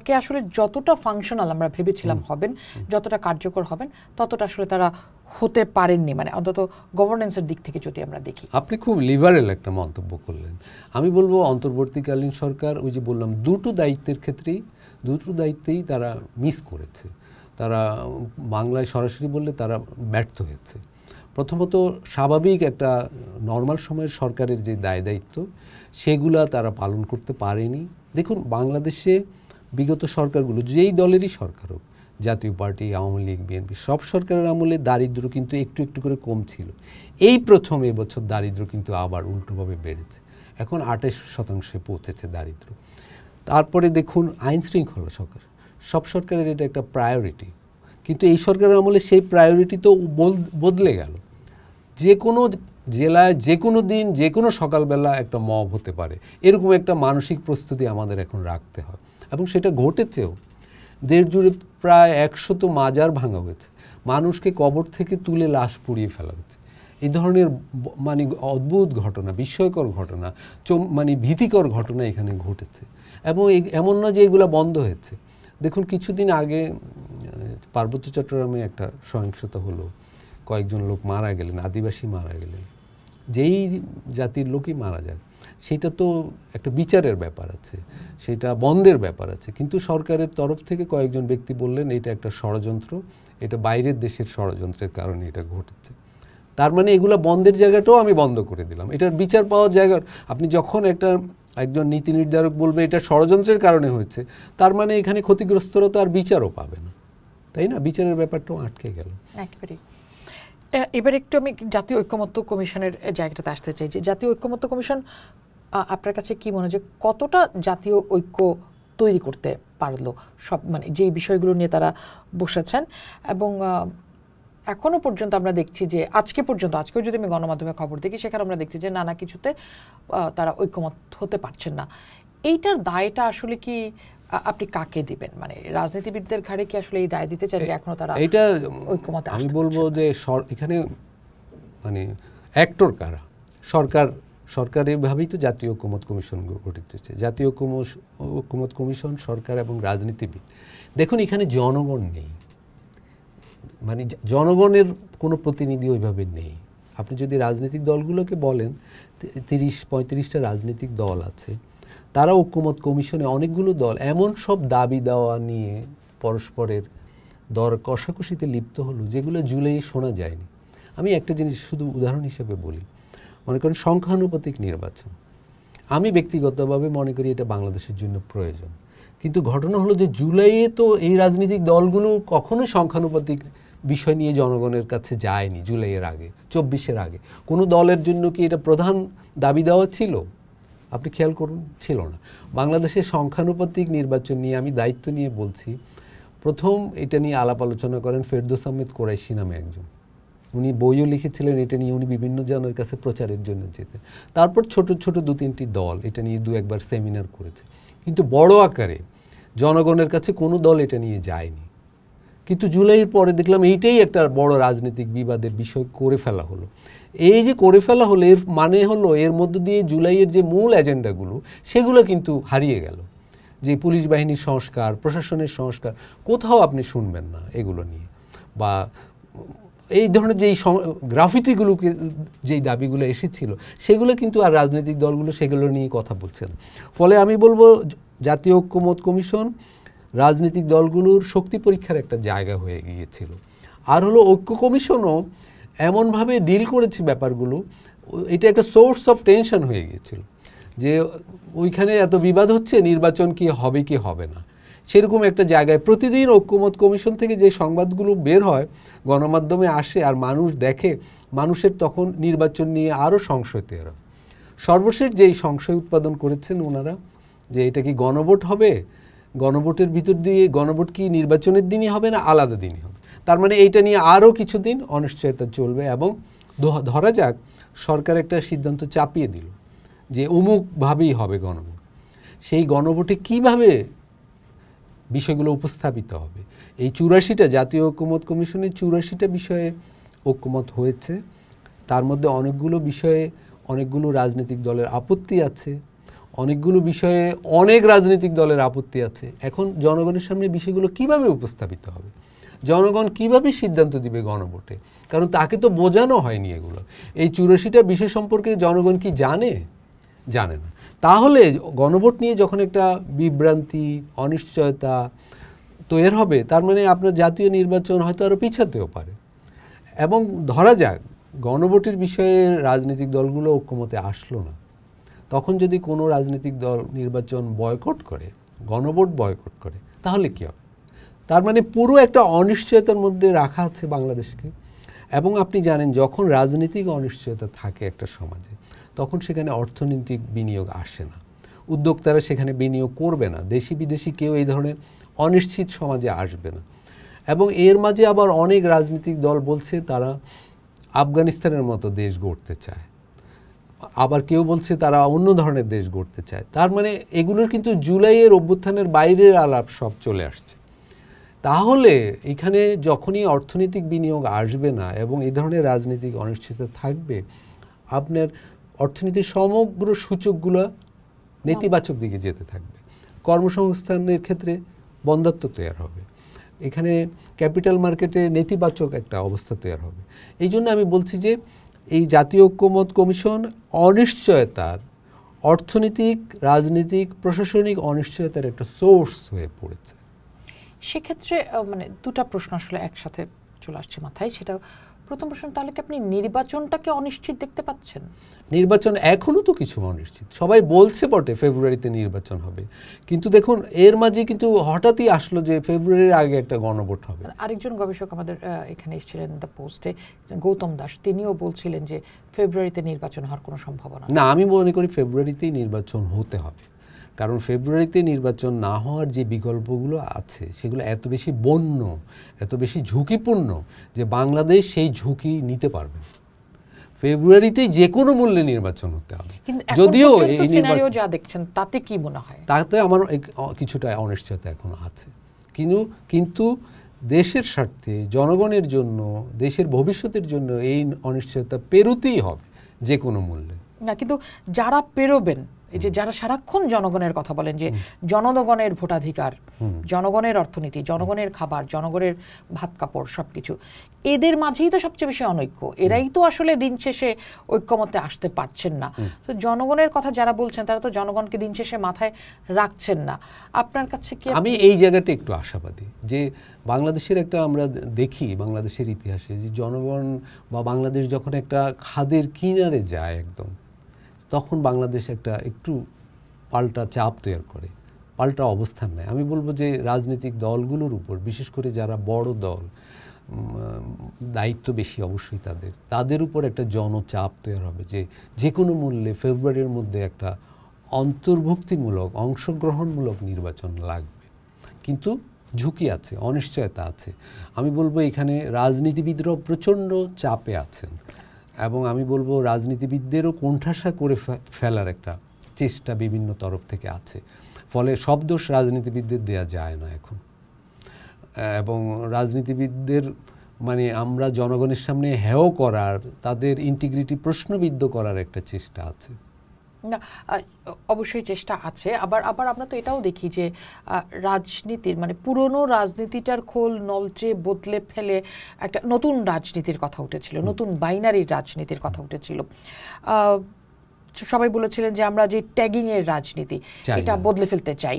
Speaker 2: কে আসলে যতটা ফাংশনাল আমরা ভেবেছিলাম হবেন, যতটা কার্যকর হবেন, ততটা আসলে তারা হতে পারেননি, মানে অন্তত গভর্নেন্সের দিক থেকে যদি আমরা দেখি।
Speaker 1: আপনি খুব লিবারেল একটা মন্তব্য করলেন। আমি বলবো অন্তর্বর্তীকালীন সরকার ওই যে বললাম দুটো দায়িত্বেই তারা মিস করেছে। তারা বাংলায় সরাসরি বললে তারা ব্যর্থ হয়েছে। প্রথমত স্বাভাবিক একটা নর্মাল সময়ের সরকারের যে দায়িত্ব সেগুলা তারা পালন করতে পারেনি। দেখুন বাংলাদেশে বিগত সরকারগুলো যেই দলেরই সরকার হোক, জাতীয় পার্টি, আওয়ামী লীগ, বিএনপি, সব সরকারের আমলে দারিদ্র কিন্তু একটু একটু করে কমছিল। এই প্রথম এবছর দারিদ্র কিন্তু আবার উল্টোভাবে বেড়েছে, এখন 28% পৌঁছেছে দারিদ্র। তারপরে দেখুন আইন শৃঙ্খলা সরকার, সব সরকারের এটা একটা প্রায়োরিটি, কিন্তু এই সরকারের আমলে সেই প্রায়োরিটি তো বদলে গেল। যে কোনো জেলায় যে কোনো দিন যে কোনো সকালবেলা একটা মব হতে পারে, এরকম একটা মানসিক প্রস্তুতি আমাদের এখন রাখতে হয়। এবং সেটা ঘটেছেও। দেশ জুড়ে প্রায় 100 মাজার ভাঙা হয়েছে, মানুষকে কবর থেকে তুলে লাশ পুড়িয়ে ফেলা হয়েছে। এই ধরনের মানে অদ্ভুত ঘটনা, বিস্ময়কর ঘটনা, মানে ভীতিকর ঘটনা এখানে ঘটেছে। এবং এমন না যে এগুলো বন্ধ হয়েছে। দেখুন কিছুদিন আগে পার্বত্য চট্টগ্রামে একটা সহিংসতা হলো, কয়েকজন লোক মারা গেলেন, আদিবাসী মারা গেলেন। যেই জাতির লোকই মারা যায় সেটা তো একটা বিচারের ব্যাপার আছে, সেটা বন্ধের ব্যাপার আছে। কিন্তু সরকারের তরফ থেকে কয়েকজন ব্যক্তি বললেন এটা একটা ষড়যন্ত্র, এটা বাইরের দেশের ষড়যন্ত্রের কারণে এটা ঘটেছে। তার মানে এগুলো বন্ধের জায়গাটাও আমি বন্ধ করে দিলাম, এটার বিচার পাওয়ার জায়গা। আপনি যখন একজন নীতি নির্ধারক বলবে এটা ষড়যন্ত্রের কারণে হয়েছে, তার মানে এখানে ক্ষতিগ্রস্তরা তো আর বিচারও পাবে না, তাই না? বিচারের ব্যাপারটাও আটকে গেল
Speaker 2: একেবারে। এবার একটু আমি জাতীয় ঐক্যমত্য কমিশনের জায়গাটাতে আসতে চাই, যে জাতীয় ঐক্যমত্য কমিশন আপনার কাছে কি মনে হয় যে কতটা জাতীয় ঐক্য তৈরি করতে পারলো, সব মানে যেই বিষয়গুলো নিয়ে তারা বসেছেন? এবং এখনো পর্যন্ত আমরা দেখছি যে আজকেও যদি আমি গণমাধ্যমে খবর দেখি, সেখানে আমরা দেখছি যে নানা কিছুতে তারা ঐক্যমত হতে পারছেন না। এইটার দায়টা আসলে কি আপনি কাকে দিবেন? মানে রাজনীতিবিদদের ঘাড়ে কি আসলে এই দায় দিতে চান যে এখনো তারা
Speaker 1: এইটা
Speaker 2: ঐক্যমতে? আমি
Speaker 1: বলবো যে এখানে মানে অ্যাক্টর কারা? সরকারিভাবেই তো জাতীয় ঐক্যমত কমিশন গঠিত হয়েছে। জাতীয় ঐক্যমত কমিশন, সরকার এবং রাজনীতিবিদ। দেখুন এখানে জনগণ নেই, মানে জনগণের কোনো প্রতিনিধি ওইভাবে নেই। আপনি যদি রাজনৈতিক দলগুলোকে বলেন, 30-35টা রাজনৈতিক দল আছে, তারা ঐক্যমত কমিশনে অনেকগুলো দল এমন সব দাবি দেওয়া নিয়ে পরস্পরের দর কষাকষিতে লিপ্ত হলো যেগুলো জুলাইয়ে শোনা যায়নি। আমি একটা জিনিস শুধু উদাহরণ হিসেবে বলি, মনে করেন সংখ্যানুপাতিক নির্বাচন। আমি ব্যক্তিগতভাবে মনে করি এটা বাংলাদেশের জন্য প্রয়োজন, কিন্তু ঘটনা হলো যে জুলাইয়ে তো এই রাজনৈতিক দলগুলো কখনোই সংখ্যানুপাতিক বিষয় নিয়ে জনগণের কাছে যায়নি। জুলাইয়ের আগে, 24-এর আগে কোনো দলের জন্য কি এটা প্রধান দাবি দেওয়া ছিল? আপনি খেয়াল করুন, ছিল না। বাংলাদেশের সংখ্যানুপাতিক নির্বাচন নিয়ে আমি দায়িত্ব নিয়ে বলছি, প্রথম এটা নিয়ে আলাপ আলোচনা করেন ফেরদৌস আহমেদ কোরাইশি নামে একজন। উনি বইও লিখেছিলেন এটা নিয়ে, উনি বিভিন্ন জনের কাছে প্রচারের জন্য যেতেন। তারপর ছোট ছোট 2-3টি দল এটা নিয়ে 2-একবার সেমিনার করেছে, কিন্তু বড় আকারে জনগণের কাছে কোনো দল এটা নিয়ে যায়নি। কিন্তু জুলাইয়ের পরে দেখলাম এইটাই একটা বড় রাজনৈতিক বিবাদের বিষয় করে ফেলা হলো। এই যে করে ফেলা হলো, এর মানে হলো এর মধ্য দিয়ে জুলাইয়ের যে মূল এজেন্ডাগুলো সেগুলো কিন্তু হারিয়ে গেল। যে পুলিশ বাহিনীর সংস্কার, প্রশাসনের সংস্কার, কোথাও আপনি শুনবেন না এগুলো নিয়ে। বা এই ধরনের যেই গ্রাফিতিগুলোকে যেই দাবিগুলো এসেছিল সেগুলো কিন্তু আর রাজনৈতিক দলগুলো সেগুলো নিয়ে কথা বলছে না। ফলে আমি বলবো জাতীয় ঐক্যমত্য কমিশন রাজনৈতিক দলগুলোর শক্তি পরীক্ষার একটা জায়গা হয়ে গিয়েছিল। আর হলো ঐক্য কমিশনও এমনভাবে ডিল করেছে ব্যাপারগুলো, এটা একটা সোর্স অফ টেনশন হয়ে গিয়েছিল যে ওইখানে এত বিবাদ হচ্ছে, নির্বাচন কি হবে কি হবে না, সেরকম একটা জায়গায় প্রতিদিন ঐক্যমত্য কমিশন থেকে যে সংবাদগুলো বের হয় গণমাধ্যমে আসে আর মানুষ দেখে, মানুষের তখন নির্বাচন নিয়ে আরও সংশয় তৈরি হয়। সর্বশেষ যেই সংশয় উৎপাদন করেছেন ওনারা যে এটা কি গণভোট হবে, গণভোটের ভিতর দিয়ে গণভোট কি নির্বাচনের দিনই হবে না আলাদা দিনই হবে, তার মানে এইটা নিয়ে আরও কিছুদিন অনিশ্চয়তা চলবে। এবং ধরা যাক সরকার একটা সিদ্ধান্ত চাপিয়ে দিল যে অমুকভাবেই হবে গণভোট, সেই গণভোটে কিভাবে বিষয়গুলো উপস্থাপিত হবে। এই 84টা জাতীয় ঐক্যমত্য কমিশনের 84টা বিষয়ে ঐক্যমত হয়েছে, তার মধ্যে অনেকগুলো বিষয়ে অনেকগুলো রাজনৈতিক দলের আপত্তি আছে, অনেকগুলো বিষয়ে অনেক রাজনৈতিক দলের আপত্তি আছে। এখন জনগণের সামনে বিষয়গুলো কিভাবে উপস্থাপিত হবে, জনগণ কিভাবে সিদ্ধান্ত দিবে গণভোটে, কারণ তাকে তো বোঝানো হয়নি এগুলো। এই 84টা বিষয় সম্পর্কে জনগণ কি জানে? জানে না। তাহলে গণভোট নিয়ে যখন একটা বিভ্রান্তি অনিশ্চয়তা তৈরি হবে, তার মানে আপনার জাতীয় নির্বাচন হয়তো আরও পিছাতেও পারে। এবং ধরা যাক গণভোটের বিষয়ে রাজনৈতিক দলগুলো ঐক্যমতে আসলো না, তখন যদি কোনো রাজনৈতিক দল নির্বাচন বয়কট করে, গণভোট বয়কট করে, তাহলে কী হবে? তার মানে পুরো একটা অনিশ্চয়তার মধ্যে রাখা আছে বাংলাদেশকে। এবং আপনি জানেন যখন রাজনৈতিক অনিশ্চয়তা থাকে একটা সমাজে, তখন সেখানে অর্থনৈতিক বিনিয়োগ আসে না, উদ্যোক্তারা সেখানে বিনিয়োগ করবে না, দেশি বিদেশি কেউ এই ধরনের অনিশ্চিত সমাজে আসবে না। এবং এর মাঝে আবার অনেক রাজনৈতিক দল বলছে তারা আফগানিস্তানের মতো দেশ গড়তে চায়, আবার কেউ বলছে তারা অন্য ধরনের দেশ গড়তে চায়। তার মানে এগুলোর কিন্তু জুলাইয়ের অভ্যুত্থানের বাইরের আলাপ সব চলে আসছে। তাহলে এখানে যখনই অর্থনৈতিক বিনিয়োগ আসবে না এবং এই ধরনের রাজনৈতিক অনিশ্চয়তা থাকবে, আপনার অর্থনীতির সমগ্র সূচকগুলো নেতিবাচক দিকে যেতে থাকবে। কর্মসংস্থানের ক্ষেত্রে বন্ধ্যাত্ব তৈরি হবে, এখানে ক্যাপিটাল মার্কেটে নেতিবাচক একটা অবস্থা তৈরি হবে। এই জন্য আমি বলছি যে এই জাতীয় ঐক্যমত্য কমিশন অনিশ্চয়তার, অর্থনৈতিক, রাজনৈতিক, প্রশাসনিক অনিশ্চয়তার একটা সোর্স হয়ে পড়েছে।
Speaker 2: সেক্ষেত্রে মানে দুটা প্রশ্ন আসলে একসাথে চলে আসছে মাথায়। সেটা প্রথম প্রশ্ন, তাহলে কি আপনি নির্বাচনটাকে অনিশ্চিত দেখতে পাচ্ছেন?
Speaker 1: নির্বাচন এখনও তো কিছু অনিশ্চিত, সবাই বলছে বটে ফেব্রুয়ারিতে নির্বাচন হবে, কিন্তু দেখুন এর মাঝে কিন্তু হঠাৎই আসলো যে ফেব্রুয়ারির আগে একটা গণভোট হবে।
Speaker 2: আরেকজন গবেষক আমাদের এখানে এসেছিলেন দ্য পোস্টে, গৌতম দাস, তিনিও বলছিলেন যে ফেব্রুয়ারিতে নির্বাচন হওয়ার কোনো সম্ভাবনা
Speaker 1: না। আমি মনে করি ফেব্রুয়ারিতেই নির্বাচন হতে হবে, কারণ ফেব্রুয়ারিতে নির্বাচন না হওয়ার যে বিকল্পগুলো আছে সেগুলো এত বেশি বন্য, এত বেশি ঝুঁকিপূর্ণ যে বাংলাদেশ সেই ঝুঁকি নিতে পারবে। ফেব্রুয়ারিতেই যে কোনো মূল্যে নির্বাচন হতে হবে।
Speaker 2: যদিও এই সিনারিও যা দেখছেন তাতে কি মনে হয়?
Speaker 1: তাতে আমার কিছুটা অনিশ্চয়তা এখন আছে, কিন্তু দেশের স্বার্থে, জনগণের জন্য, দেশের ভবিষ্যতের জন্য এই অনিশ্চয়তা পেরোতেই হবে যে কোনো মূল্যে।
Speaker 2: না, কিন্তু যারা পেরোবেন, এই যে যারা সারাক্ষণ জনগণের কথা বলেন যে জনগণের ভোটাধিকার, জনগণের অর্থনীতি, জনগণের খাবার, জনগণের ভাত কাপড় সবকিছু, এদের মাঝেই তো সবচেয়ে বেশি অনৈক্য। এরাই তো আসলে দিন শেষে ঐক্যমতে আসতে পারছেন না। তো জনগণের কথা যারা বলছেন তারা তো জনগণকে দিন শেষে মাথায় রাখছেন না। আপনার কাছে কি?
Speaker 1: আমি এই জায়গাটা একটু আশাবাদী যে বাংলাদেশের একটা, আমরা দেখি বাংলাদেশের ইতিহাসে যে জনগণ বা বাংলাদেশ যখন একটা খাদের কিনারে যায় একদম, তখন বাংলাদেশ একটা একটু পাল্টা চাপ তৈরি করে, পাল্টা অবস্থান নেয়। আমি বলবো যে রাজনৈতিক দলগুলোর উপর, বিশেষ করে যারা বড় দল, দায়িত্ব বেশি অবশ্যই তাদের উপর একটা জনচাপ তৈরি হবে যে যে কোনো মূল্যে ফেব্রুয়ারির মধ্যে একটা অন্তর্ভুক্তিমূলক, অংশগ্রহণমূলক নির্বাচন লাগবে। কিন্তু ঝুঁকি আছে, অনিশ্চয়তা আছে। আমি বলবো এখানে রাজনীতিবিদরাও প্রচণ্ড চাপে আছেন এবং আমি বলবো রাজনীতিবিদদেরও কোণঠাসা করে ফেলার একটা চেষ্টা বিভিন্ন তরফ থেকে আছে। ফলে সব দোষ রাজনীতিবিদদের দেয়া যায় না এখন, এবং রাজনীতিবিদদের মানে আমরা জনগণের সামনে হেয় করার, তাদের ইন্টিগ্রিটি প্রশ্নবিদ্ধ করার একটা চেষ্টা আছে।
Speaker 2: না, অবশ্যই চেষ্টা আছে। আবার আবার আমরা তো এটাও দেখি যে রাজনীতির মানে পুরনো রাজনীতিটার খোল নলচে বদলে ফেলে একটা নতুন রাজনীতির কথা উঠেছিল, নতুন বাইনারির রাজনীতির কথা উঠেছিল। সবাই বলেছিলেন যে আমরা যে ট্যাগিং এর রাজনীতি এটা বদলে ফেলতে চাই,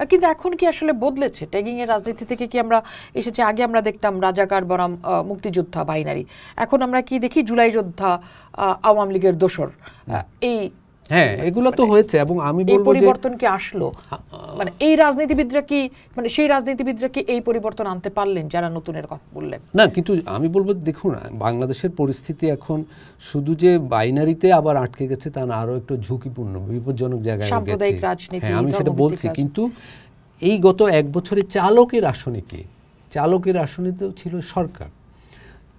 Speaker 2: কিন্তু এখন কি আসলে বদলেছে? ট্যাগিং এর রাজনীতি থেকে কি আমরা এসেছি? আগে আমরা দেখতাম রাজাকার বনাম মুক্তিযোদ্ধা বাইনারি, এখন আমরা কি দেখি জুলাই যোদ্ধা আওয়ামী লীগের দোসর। এই
Speaker 1: হ্যাঁ, এগুলো তো হয়েছে এবং আমি বলবো যে
Speaker 2: পরিবর্তন কি আসলো, মানে এই রাজনীতিবিদরা কি মানে সেই রাজনীতিবিদরা কি এই পরিবর্তন আনতে পারলেন যারা নতুনের কথা বললেন?
Speaker 1: না, কিন্তু আমি বলবো দেখুন বাংলাদেশের পরিস্থিতি এখন শুধু যে বাইনারিতে আবার আটকে গেছে তা না, আরো একটু ঝুঁকিপূর্ণ বিপজ্জনক জায়গায়
Speaker 2: সাম্প্রদায়িক রাজনীতি।
Speaker 1: হ্যাঁ, আমি সেটা বলছি, কিন্তু এই গত 1 বছরে চালকের আসনে কে? চালকের আসনে তো ছিল সরকার,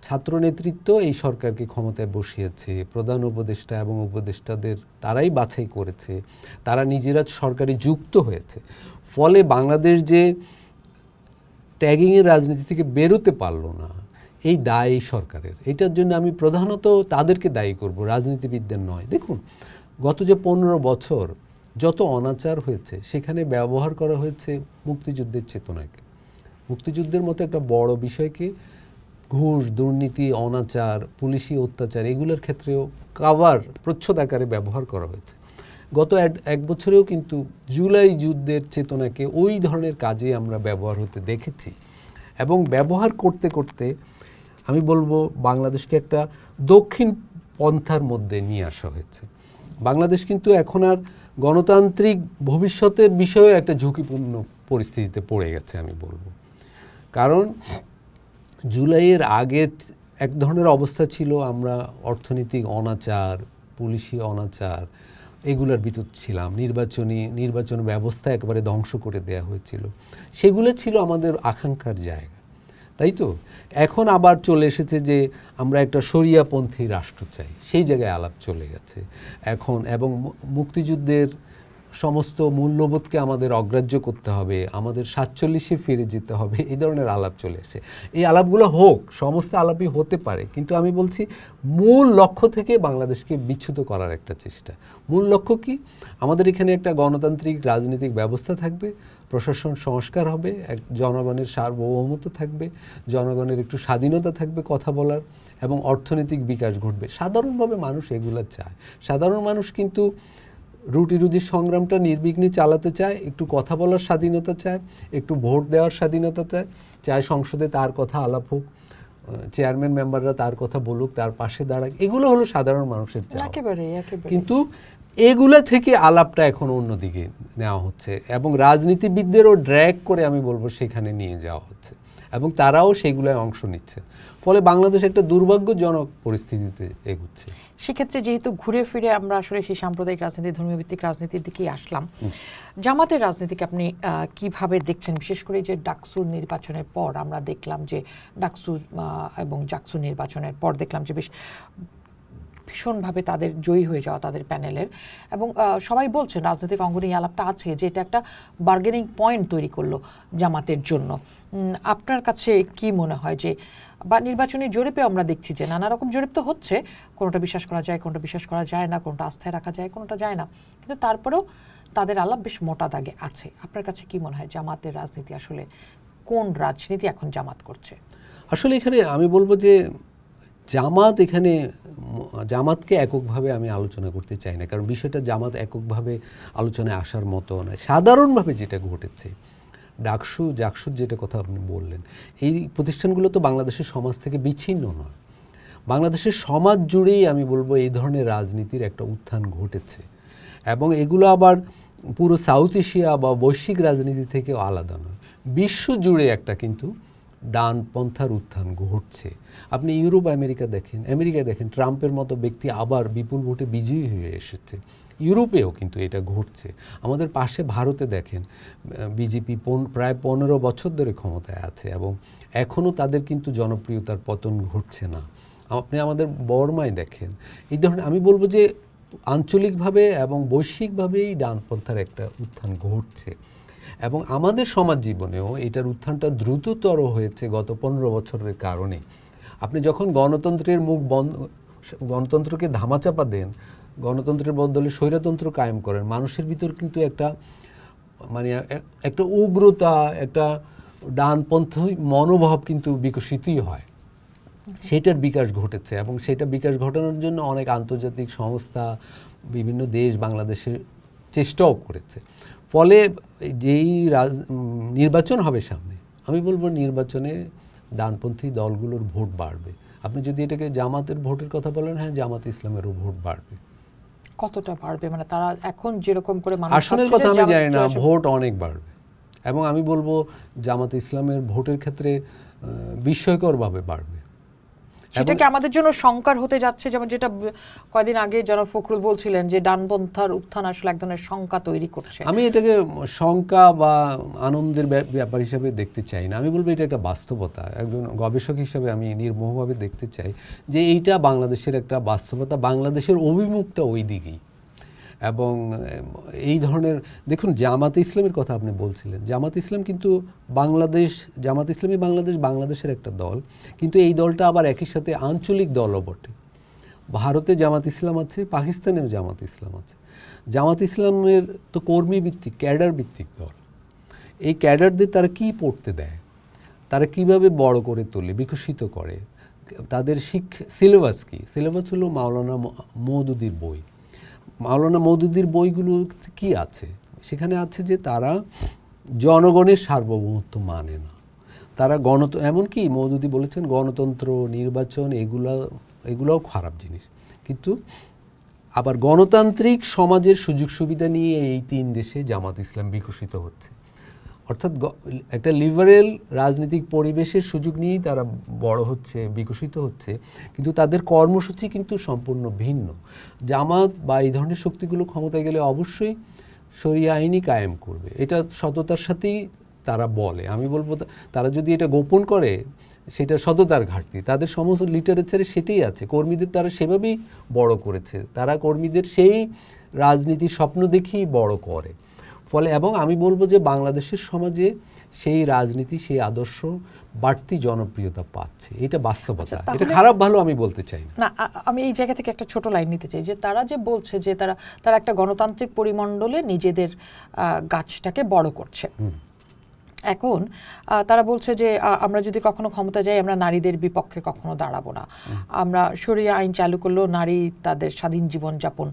Speaker 1: ছাত্র নেতৃত্ব এই সরকারকে ক্ষমতায় বসিয়েছে, প্রধান উপদেষ্টা এবং উপদেষ্টাদের তারাই বাছাই করেছে, তারা নিজেরা সরকারে যুক্ত হয়েছে। ফলে বাংলাদেশ যে ট্যাগিংয়ের রাজনীতি থেকে বেরোতে পারলো না, এই দায় এই সরকারের। এটার জন্য আমি প্রধানত তাদেরকে দায়ী করব, রাজনীতিবিদদের নয়। দেখুন গত যে 15 বছর যত অনাচার হয়েছে সেখানে ব্যবহার করা হয়েছে মুক্তিযুদ্ধের চেতনাকে, মুক্তিযুদ্ধের মতো একটা বড় বিষয়কে ঘুষ, দুর্নীতি, অনাচার, পুলিশি অত্যাচার এগুলোর ক্ষেত্রেও প্রচ্ছদ আকারে ব্যবহার করা হয়েছে। গত 1 বছরেও কিন্তু জুলাই যুদ্ধের চেতনাকে ওই ধরনের কাজে আমরা ব্যবহার হতে দেখেছি এবং ব্যবহার করতে করতে আমি বলবো বাংলাদেশকে একটা দক্ষিণ পন্থার মধ্যে নিয়ে আসা হয়েছে। বাংলাদেশ কিন্তু এখন আর গণতান্ত্রিক ভবিষ্যতের বিষয়েও একটা ঝুঁকিপূর্ণ পরিস্থিতিতে পড়ে গেছে আমি বলবো। কারণ জুলাইয়ের আগে এক ধরনের অবস্থা ছিল, আমরা অর্থনৈতিক অনাচার, পুলিশি অনাচার এগুলোর ভিতর ছিলাম, নির্বাচন ব্যবস্থা একেবারে ধ্বংস করে দেয়া হয়েছিল, সেগুলো ছিল আমাদের আকাঙ্ক্ষার জায়গা, তাই তো? এখন আবার চলে এসেছে যে আমরা একটা শরিয়াপন্থী রাষ্ট্র চাই, সেই জায়গায় আলাপ চলে গেছে এখন, এবং মুক্তিযুদ্ধের সমস্ত মূল্যবোধকে আমাদের অগ্রাহ্য করতে হবে, আমাদের 47-এ ফিরে যেতে হবে, এই ধরনের আলাপ চলে এসে। এই আলাপগুলো হোক, সমস্ত আলাপই হতে পারে, কিন্তু আমি বলছি মূল লক্ষ্য থেকে বাংলাদেশকে বিচ্যুত করার একটা চেষ্টা। মূল লক্ষ্য কি? আমাদের এখানে একটা গণতান্ত্রিক রাজনৈতিক ব্যবস্থা থাকবে, প্রশাসন সংস্কার হবে, জনগণের সার্বভৌমত্ব থাকবে, জনগণের একটু স্বাধীনতা থাকবে কথা বলার, এবং অর্থনৈতিক বিকাশ ঘটবে। সাধারণভাবে মানুষ এগুলো চায়। সাধারণ মানুষ কিন্তু রুটি রুজির সংগ্রামটা নির্বিঘ্নে চালাতে চায়, একটু কথা বলার স্বাধীনতা চায়, একটু ভোট দেওয়ার স্বাধীনতা চায়, সংসদে তার কথা আলাপ হোক, চেয়ারম্যান মেম্বাররা তার কথা বলুক, তার পাশে দাঁড়াক, এগুলো হলো সাধারণ মানুষের চাওয়া। কিন্তু এগুলা থেকে আলাপটা এখন অন্যদিকে নেওয়া হচ্ছে এবং রাজনীতিবিদদেরও ড্র্যাগ করে আমি বলবো সেখানে নিয়ে যাওয়া হচ্ছে এবং তারাও সেগুলোয় অংশ নিচ্ছে। ফলে বাংলাদেশ একটা দুর্ভাগ্যজনক পরিস্থিতিতে এগুচ্ছে।
Speaker 2: সেক্ষেত্রে যেহেতু ঘুরে ফিরে আমরা আসলে সেই সাম্প্রদায়িক রাজনীতি, ধর্মীয় ভিত্তিক রাজনীতির দিকেই আসলাম, জামাতের রাজনীতিকে আপনি কিভাবে দেখছেন? বিশেষ করে যে ডাকসুর নির্বাচনের পর আমরা দেখলাম যে ডাকসু এবং জাকসু নির্বাচনের পর দেখলাম যে বেশ ভীষণভাবে তাদের জয়ী হয়ে যাওয়া তাদের প্যানেলের, এবং সবাই বলছেন রাজনৈতিক অঙ্গনে এই আলাপটা আছে যে এটা একটা বার্গেনিং পয়েন্ট তৈরি করলো জামাতের জন্য। আপনার কাছে কি মনে হয় যে, বা নির্বাচনী জরিপে আমরা দেখছি যে নানা রকম জরিপ তো হচ্ছে, কোনোটা বিশ্বাস করা যায়, কোনোটা বিশ্বাস করা যায় না, কোনোটা আস্থায় রাখা যায়, কোনোটা যায় না, কিন্তু তারপরেও তাদের আলাপ বেশ মোটা দাগে আছে। আপনার কাছে কি মনে হয় জামাতের রাজনীতি আসলে কোন রাজনীতি এখন জামাত করছে?
Speaker 1: আসলে এখানে আমি বলবো যে জামাতকে এককভাবে আমি আলোচনা করতে চাই না, কারণ বিষয়টা জামাত এককভাবে আলোচনায় আসার মতো নয়। সাধারণভাবে যেটা ঘটেছে, জাকসুর যেটা কথা আপনি বললেন, এই প্রতিষ্ঠানগুলো তো বাংলাদেশের সমাজ থেকে বিচ্ছিন্ন নয়। বাংলাদেশের সমাজ জুড়েই আমি বলবো এই ধরনের রাজনীতির একটা উত্থান ঘটেছে এবং এগুলো আবার পুরো সাউথ এশিয়া বা বৈশ্বিক রাজনীতি থেকেও আলাদা নয়, বিশ্ব জুড়ে একটা কিন্তু ডানপন্থার উত্থান ঘটছে। আপনি ইউরোপ আমেরিকা দেখেন ট্রাম্পের মতো ব্যক্তি আবার বিপুল ভোটে বিজয়ী হয়ে এসেছে। ইউরোপেও কিন্তু এটা ঘটছে। আমাদের পাশে ভারতে দেখেন বিজেপি প্রায় 15 বছর ধরে ক্ষমতায় আছে এবং এখনও তাদের কিন্তু জনপ্রিয়তার পতন ঘটছে না। আপনি আমাদের বর্মায় দেখেন, এই ধরনের আমি বলবো যে আঞ্চলিকভাবে এবং বৈশ্বিকভাবেই ডানপন্থার একটা উত্থান ঘটছে এবং আমাদের সমাজ জীবনেও এটার উত্থানটা দ্রুততর হয়েছে গত 15 বছরের কারণে। আপনি যখন গণতন্ত্রকে ধামাচাপা দেন, গণতন্ত্রের বদলে স্বৈরতন্ত্র কায়েম করেন, মানুষের ভিতর কিন্তু একটা মানে একটা উগ্রতা, একটা ডানপন্থী মনোভাব কিন্তু বিকশিতই হয়। সেটার বিকাশ ঘটেছে এবং সেটা বিকাশ ঘটানোর জন্য অনেক আন্তর্জাতিক সংস্থা, বিভিন্ন দেশ বাংলাদেশের চেষ্টাও করেছে। ফলে যেই নির্বাচন হবে সামনে, আমি বলবো নির্বাচনে ডানপন্থী দলগুলোর ভোট বাড়বে। আপনি যদি এটাকে জামাতের ভোটের কথা বলেন, হ্যাঁ জামাত ইসলামেরও ভোট বাড়বে।
Speaker 2: কতটা বাড়বে? মানে তারা এখন যেরকম করে
Speaker 1: আসনের কথা আমি জানি না, ভোট অনেক বাড়বে। এবং আমি বলবো জামাত ইসলামের ভোটের ক্ষেত্রে বিস্ময়করভাবে বাড়বে।
Speaker 2: সেটা কি আমাদের জন্য শঙ্কার হতে যাচ্ছে? যেমন যেটা কয়েকদিন আগে জনাব ফখরুল বলছিলেন যে ডানপন্থার উত্থান আসলে এক ধরনের শঙ্কা তৈরি করছে।
Speaker 1: আমি এটাকে শঙ্কা বা আনন্দের ব্যাপার হিসাবে দেখতে চাই না। আমি বলবো এটা একটা বাস্তবতা। একজন গবেষক হিসাবে আমি নির্মোহভাবে দেখতে চাই যে এইটা বাংলাদেশের একটা বাস্তবতা, বাংলাদেশের অভিমুখটা ওই দিকেই। এবং এই ধরনের দেখুন, জামাত ইসলামের কথা আপনি বলছিলেন, জামাত ইসলাম কিন্তু জামাত ইসলামী বাংলাদেশের একটা দল, কিন্তু এই দলটা আবার একই সাথে আঞ্চলিক দলও বটে। ভারতে জামাত ইসলাম আছে, পাকিস্তানেও জামাত ইসলাম আছে। জামাত ইসলামের তো কর্মী ভিত্তিক, ক্যাডার ভিত্তিক দল। এই ক্যাডারদের তারা কি পড়তে দেয়, তারা কিভাবে বড় করে তোলে, বিকশিত করে, তাদের সিলেবাস কি? সিলেবাস হলো মাওলানা মওদুদির বই। মাওলানা মওদুদির বইগুলো কি আছে? সেখানে আছে যে তারা জনগণের সার্বভৌমত্ব মানে না, তারা এমনকি মওদুদি বলেছেন গণতন্ত্র, নির্বাচন এগুলাও খারাপ জিনিস। কিন্তু আবার গণতান্ত্রিক সমাজের সুযোগ সুবিধা নিয়ে এই 3 দেশে জামাত ইসলাম বিকশিত হচ্ছে। অর্থাৎ একটা লিবারেল রাজনৈতিক পরিবেশের সুযোগ নিয়েই তারা বড় হচ্ছে, বিকশিত হচ্ছে, কিন্তু তাদের কর্মসূচি কিন্তু সম্পূর্ণ ভিন্ন। জামাত বা এই ধরনের শক্তিগুলো ক্ষমতায় গেলে অবশ্যই শরিয়া আইনই কায়েম করবে, এটা সততার সাথেই তারা বলে। আমি বলবো তারা যদি এটা গোপন করে সেটা সততার ঘাটতি। তাদের সমস্ত লিটারেচারে সেটাই আছে, কর্মীদের তারা সেভাবেই বড় করেছে, তারা কর্মীদের সেই রাজনীতির স্বপ্ন দেখেই বড় করে। ফলে এবং আমি বলবো যে বাংলাদেশের সমাজে সেই রাজনীতি, সেই আদর্শ বাড়তি জনপ্রিয়তা পাচ্ছে, এটা বাস্তবতা। এটা খারাপ ভালো আমি বলতে চাই না।
Speaker 2: আমি এই জায়গা থেকে একটা ছোট লাইন নিতে চাই যে তারা যে বলছে যে তারা একটা গণতান্ত্রিক পরিমণ্ডলে নিজেদের গাছটাকে বড় করছে। এখন তারা বলছে যে আমরা যদি কখনো ক্ষমতা যাই, আমরা নারীদের বিপক্ষে কখনো দাঁড়াবো না, আমরা শরিয়া আইন চালু করলেও নারী তাদের স্বাধীন জীবনযাপন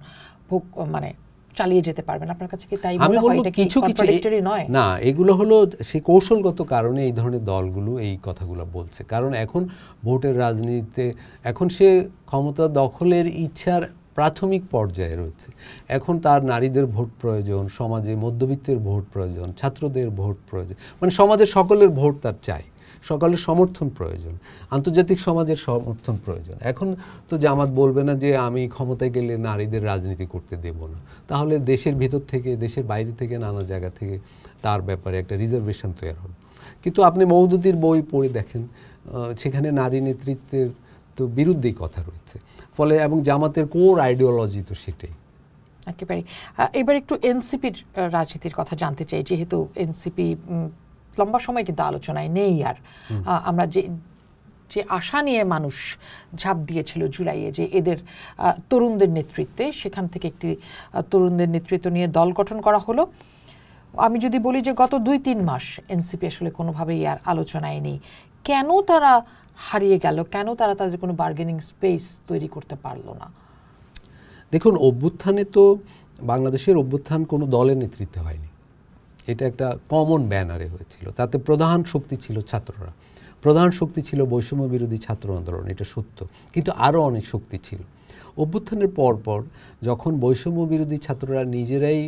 Speaker 2: মানে চালিয়ে যেতে পারবেন। আপনার কাছে কি তাই মনে হয়? এটা কিছু কন্ট্রাডিক্টরি নয়?
Speaker 1: না, এগুলো হলো সেই কৌশলগত কারণে এই ধরনের দলগুলো এই কথাগুলো বলছে। কারণ এখন ভোটের রাজনীতিতে এখন সে ক্ষমতা দখলের ইচ্ছার প্রাথমিক পর্যায়ে রয়েছে। এখন তার নারীদের ভোট প্রয়োজন, সমাজে মধ্যবিত্তের ভোট প্রয়োজন, ছাত্রদের ভোট প্রয়োজন, মানে সমাজের সকলের ভোট তার চাই, সকলের সমর্থন প্রয়োজন, আন্তর্জাতিক সমাজের সমর্থন প্রয়োজন। এখন তো জামাত বলবে না যে আমি ক্ষমতায় গেলে নারীদের রাজনীতি করতে দেব না, তাহলে দেশের ভিতর থেকে, দেশের বাইরে থেকে, নানা জায়গা থেকে তার ব্যাপারে একটা রিজার্ভেশন তৈরি হবে। কিন্তু আপনি মওদুদির বই পড়ে দেখেন, সেখানে নারী নেতৃত্বের তো বিরুদ্ধেই কথা রয়েছে। ফলে এবং জামাতের কোর আইডিওলজি তো সেটাই।
Speaker 2: একেবারে। এবার একটু এনসিপির রাজনীতির কথা জানতে চাই, যেহেতু এনসিপি লম্বা সময় কিন্তু আলোচনায় নেই। আর আমরা যে আশা নিয়ে মানুষ ঝাঁপ দিয়েছিল জুলাইয়ে, যে এদের তরুণদের নেতৃত্বে, সেখান থেকে একটি তরুণদের নেতৃত্ব নিয়ে দল গঠন করা হলো। আমি যদি বলি যে গত 2-3 মাস এনসিপি আসলে কোনোভাবেই আর আলোচনায় নেই, কেন তারা হারিয়ে গেল? কেন তারা তাদের কোনো বার্গেনিং স্পেস তৈরি করতে পারলো না?
Speaker 1: দেখুন, অভ্যুত্থানে তো বাংলাদেশের অভ্যুত্থান কোনো দলের নেতৃত্বে হয়নি, এটা একটা কমন ব্যানারে হয়েছিল। তাতে প্রধান শক্তি ছিল ছাত্ররা, প্রধান শক্তি ছিল বৈষম্য বিরোধী ছাত্র আন্দোলন, এটা সত্য, কিন্তু আরও অনেক শক্তি ছিল। অভ্যুত্থানের পর যখন বৈষম্য বিরোধী ছাত্ররা নিজেরাই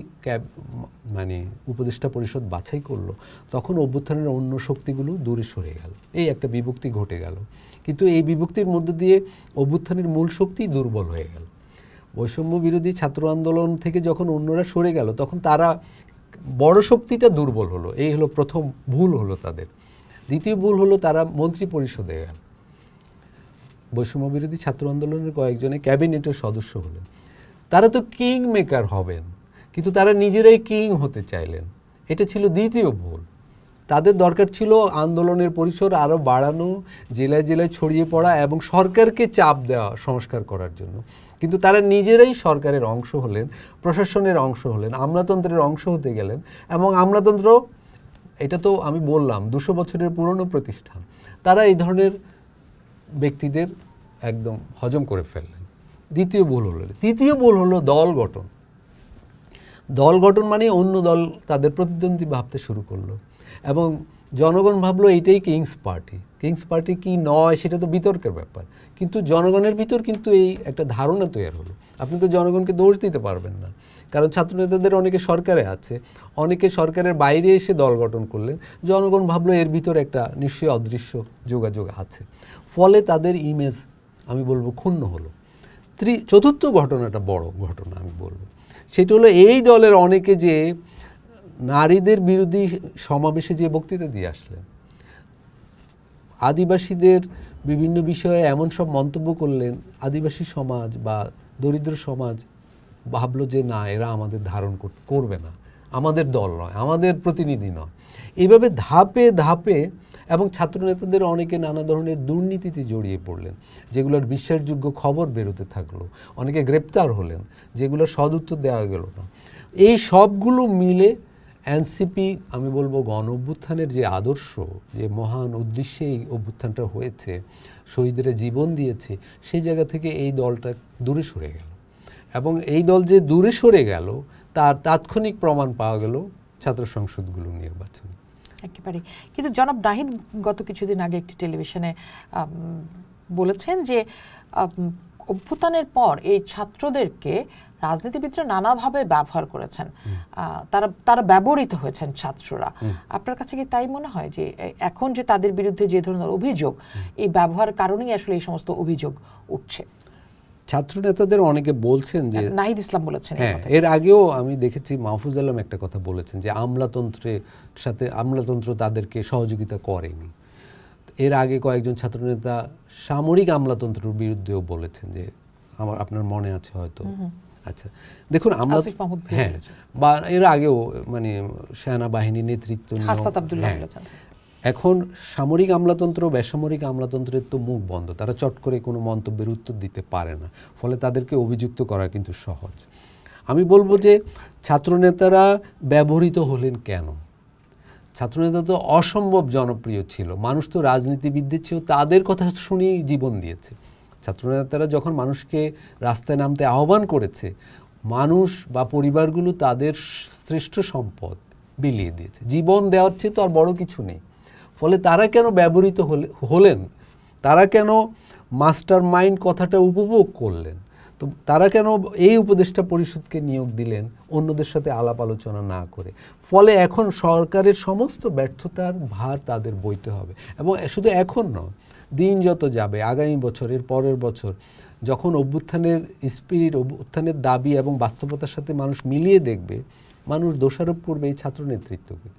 Speaker 1: মানে উপদেষ্টা পরিষদ বাছাই করলো, তখন অভ্যুত্থানের অন্য শক্তিগুলো দূরে সরে গেল, এই একটা বিভক্তি ঘটে গেল। কিন্তু এই বিভক্তির মধ্য দিয়ে অভ্যুত্থানের মূল শক্তি দুর্বল হয়ে গেল। বৈষম্য বিরোধী ছাত্র আন্দোলন থেকে যখন অন্যরা সরে গেল, তখন তারা বড় শক্তিটা দুর্বল হলো, এই হলো প্রথম ভুল হলো তাদের। দ্বিতীয় ভুল হলো তারা মন্ত্রী পরিষদে গেল। বৈষম্য বিরোধী ছাত্র আন্দোলনের কয়েকজনে ক্যাবিনেটের সদস্য হলেন, তারা তো কিং মেকার হবেন, কিন্তু তারা নিজেরাই কিং হতে চাইলেন, এটা ছিল দ্বিতীয় ভুল। তাদের দরকার ছিল আন্দোলনের পরিসর আরও বাড়ানো, জেলায় জেলায় ছড়িয়ে পড়া এবং সরকারকে চাপ দেওয়া সংস্কার করার জন্য। কিন্তু তারা নিজেরাই সরকারের অংশ হলেন, প্রশাসনের অংশ হলেন, আমলাতন্ত্রের অংশ হতে গেলেন এবং আমলাতন্ত্র, এটা তো আমি বললাম 200 বছরের পুরনো প্রতিষ্ঠান, তারা এই ধরনের ব্যক্তিদের একদম হজম করে ফেললেন। দ্বিতীয় ভুল হলো। তৃতীয় ভুল হলো দল গঠন। দল গঠন মানে অন্য দল তাদের প্রতিদ্বন্দ্বী ভাবতে শুরু করলো এবং জনগণ ভাবলো এইটাই কিংস পার্টি। কিংস পার্টি কি নয় সেটা তো বিতর্কের ব্যাপার, কিন্তু জনগণের ভিতর কিন্তু এই একটা ধারণা তৈরি হলো। আপনি তো জনগণকে দোষ দিতে পারবেন না, কারণ ছাত্রনেতাদের অনেকে সরকারে আছে, অনেকে সরকারের বাইরে এসে দল গঠন করলেন। জনগণ ভাবলো এর ভিতরে একটা নিশ্চয়ই অদৃশ্য যোগাযোগ আছে, ফলে তাদের ইমেজ আমি বলবো ক্ষুণ্ণ হলো। চতুর্থ ঘটনাটা বড় ঘটনা আমি বলবো, সেটা হলো এই দলের অনেকে যে নারীদের বিরোধী সমাবেশে যে বক্তৃতা দিয়ে আসলেন, আদিবাসীদের বিভিন্ন বিষয়ে এমন সব মন্তব্য করলেন, আদিবাসী সমাজ বা দরিদ্র সমাজ ভাবলো যে না, এরা আমাদের ধারণ করবে না, আমাদের দল নয়, আমাদের প্রতিনিধি নয়। এইভাবে ধাপে ধাপে এবং ছাত্রনেতাদের অনেকে নানা ধরনের দুর্নীতিতে জড়িয়ে পড়লেন, যেগুলোর বিশ্বাসযোগ্য খবর বেরোতে থাকলো। অনেকে গ্রেপ্তার হলেন, যেগুলোর সদুত্তর দেওয়া গেল না। এই সবগুলো মিলে এনসিপি আমি বলবো গণ অভ্যুত্থানের যে আদর্শ, যে মহান উদ্দেশ্যে এই অভ্যুত্থানটা হয়েছে, শহীদরা জীবন দিয়েছে, সেই জায়গা থেকে এই দলটা দূরে সরে গেল। এবং এই দল যে দূরে সরে গেল তার তাৎক্ষণিক প্রমাণ পাওয়া গেল ছাত্র সংসদগুলোর নির্বাচনে।
Speaker 2: একেবারে। কিন্তু জনাব নাহিদ গত কিছুদিন আগে একটি টেলিভিশনে বলেছেন যে অভ্যুত্থানের পর এই ছাত্রদেরকে রাজনীতিবিদরা নানাভাবে ব্যবহার করেছেন, তারা ব্যবহৃত হয়েছেন ছাত্ররা। আপনার কাছে কি তাই মনে হয় যে এখন যে তাদের বিরুদ্ধে যে ধরনের অভিযোগ, এই ব্যবহার কারণেই আসলে এই সমস্ত অভিযোগ উঠছে?
Speaker 1: ছাত্র নেতাদের অনেকে বলছেন যে,
Speaker 2: নাহিদ ইসলাম বলেছেন,
Speaker 1: এর আগেও আমি দেখেছি মাহফুজ আলম একটা কথা বলেছেন যে আমলাতন্ত্র তাদেরকে সহযোগিতা করেনি। এর আগে কয়েকজন ছাত্রনেতা সামরিক আমলাতন্ত্রের বিরুদ্ধেও বলেছেন যে, আপনার মনে আছে হয়তো। আচ্ছা দেখুন, আমরা হ্যাঁ, বা এর আগেও মানে সেনাবাহিনী নেতৃত্ব এখন সামরিক আমলাতন্ত্র বেসামরিক আমলাতন্ত্রের তো মুখ বন্ধ, তারা চট করে কোনো মন্তব্যের উত্তর দিতে পারে না, ফলে তাদেরকে অভিযুক্ত করা কিন্তু সহজ। আমি বলবো যে ছাত্রনেতারা ব্যবহৃত হলেন কেন? ছাত্রনেতা তো অসম্ভব জনপ্রিয় ছিল, মানুষ তো রাজনীতিবিদদের চেয়েও তাদের কথা শুনেই জীবন দিয়েছে। ছাত্রনেতারা যখন মানুষকে রাস্তায় নামতে আহ্বান করেছে, মানুষ বা পরিবারগুলো তাদের শ্রেষ্ঠ সম্পদ বিলিয়ে দিয়েছে, জীবন দেওয়ার চেয়ে তো আর বড় কিছু নেই। ফলে তারা কেন ব্যবহৃত হলেন, তারা কেন মাস্টার মাইন্ড কথাটা উপভোগ করলেন, তো তারা কেন এই উপদেষ্টা পরিষদকে নিয়োগ দিলেন অন্যদের সাথে আলাপ আলোচনা না করে? ফলে এখন সরকারের সমস্ত ব্যর্থতার ভার তাদের বইতে হবে। এবং শুধু এখন নয়, দিন যত যাবে, আগামী বছরের পরের বছর যখন অভ্যুত্থানের স্পিরিট, অভ্যুত্থানের দাবি এবং বাস্তবতার সাথে মানুষ মিলিয়ে দেখবে, মানুষ দোষারোপ করবে এই ছাত্র নেতৃত্বকে,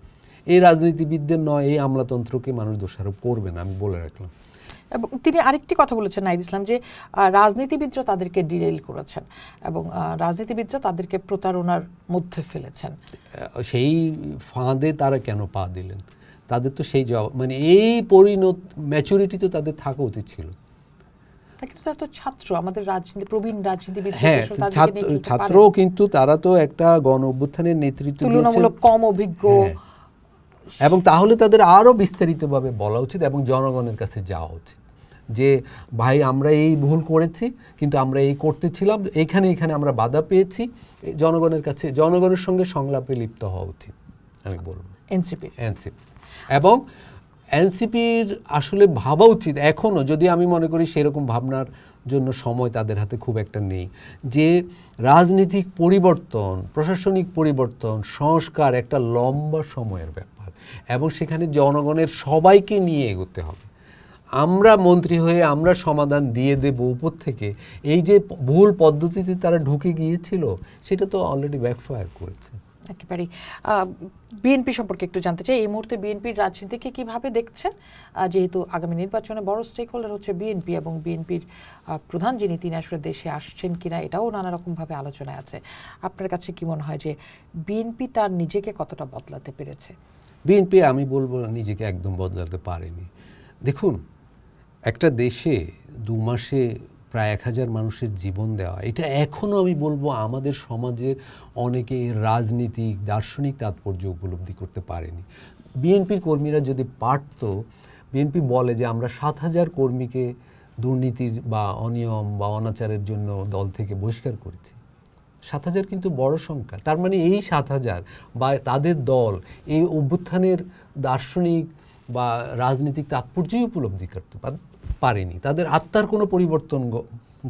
Speaker 1: এই রাজনীতিবিদদের নয়, এই আমলাতন্ত্রকে মানুষ দোষারোপ করবে না, আমি বলে রাখলাম।
Speaker 2: এবং তিনি আরেকটি কথা বলেছেন নাহিদ ইসলাম, যে রাজনীতিবিদরা তাদেরকে ডিরেল করেছেন এবং রাজনীতিবিদরা তাদেরকে প্রতারণার মধ্যে ফেলেছেন।
Speaker 1: সেই ফাঁদে তারা কেন পা দিলেন? তাদের তো সেই মানে এই ম্যাচুরিটি তো তাদের থাকা উচিত ছিল।
Speaker 2: তারা তো ছাত্র, আমাদের রাজনীতি প্রবীণ রাজনীতিবিদ।
Speaker 1: হ্যাঁ, ছাত্র, কিন্তু তারা তো একটা গণ অভ্যুত্থানের নেতৃত্ব
Speaker 2: তুলনামূলক কম অভিজ্ঞ,
Speaker 1: এবং তাহলে তাদের আরও বিস্তারিতভাবে বলা উচিত এবং জনগণের কাছে যাওয়া উচিত যে ভাই আমরা এই ভুল করেছি, কিন্তু আমরা এই করতেছিলাম, এখানে আমরা বাধা পেয়েছি। জনগণের কাছে, জনগণের সঙ্গে সংলাপে লিপ্ত হওয়া উচিত আমি বলবো এনসিপি। এবং এনসিপির আসলে ভাবা উচিত এখনও, যদি আমি মনে করি সেরকম ভাবনার জন্য সময় তাদের হাতে খুব একটা নেই, যে রাজনৈতিক পরিবর্তন, প্রশাসনিক পরিবর্তন, সংস্কার একটা লম্বা সময়ের ব্যাপার এবং সেখানে জনগণের সবাইকে নিয়ে এগোতে হবে। আমরা মন্ত্রী হয়ে আমরা সমাধান দিয়ে দেব উপর থেকে, এই যে ভুল পদ্ধতিতে তারা ঢুকে গিয়েছিল সেটা তো অলরেডি ব্যাকফায়ার করেছে।
Speaker 2: একেবারেই। বিএনপি সম্পর্কে একটু জানতে চাই, এই মুহূর্তে বিএনপির রাজনীতিকে কিভাবে দেখছেন? যেহেতু আগামী নির্বাচনে বড় স্টেক হোল্ডার হচ্ছে বিএনপি এবং বিএনপির প্রধান যিনি, তিনি আসলে দেশে আসছেন কিনা এটাও নানা রকমভাবে আলোচনায় আছে। আপনার কাছে কি মনে হয় যে বিএনপি তার নিজেকে কতটা বদলাতে পেরেছে?
Speaker 1: বিএনপি আমি বলবো নিজেকে একদম বদলাতে পারেনি। দেখুন, একটা দেশে 2 মাসে প্রায় 1000 মানুষের জীবন দেওয়া, এটা এখনও আমি বলবো আমাদের সমাজের অনেকে রাজনীতিক দার্শনিক তাৎপর্য উপলব্ধি করতে পারেনি। বিএনপির কর্মীরা যদি পারত, বিএনপি বলে যে আমরা 7000 কর্মীকে দুর্নীতির বা অনিয়ম বা অনাচারের জন্য দল থেকে বহিষ্কার করেছি। 7000 কিন্তু বড় সংখ্যা। তার মানে এই 7000 বা তাদের দল এই অভ্যুত্থানের দার্শনিক বা রাজনীতিক তাৎপর্যই উপলব্ধি করতে পারেনি। তাদের আত্মার কোনো পরিবর্তন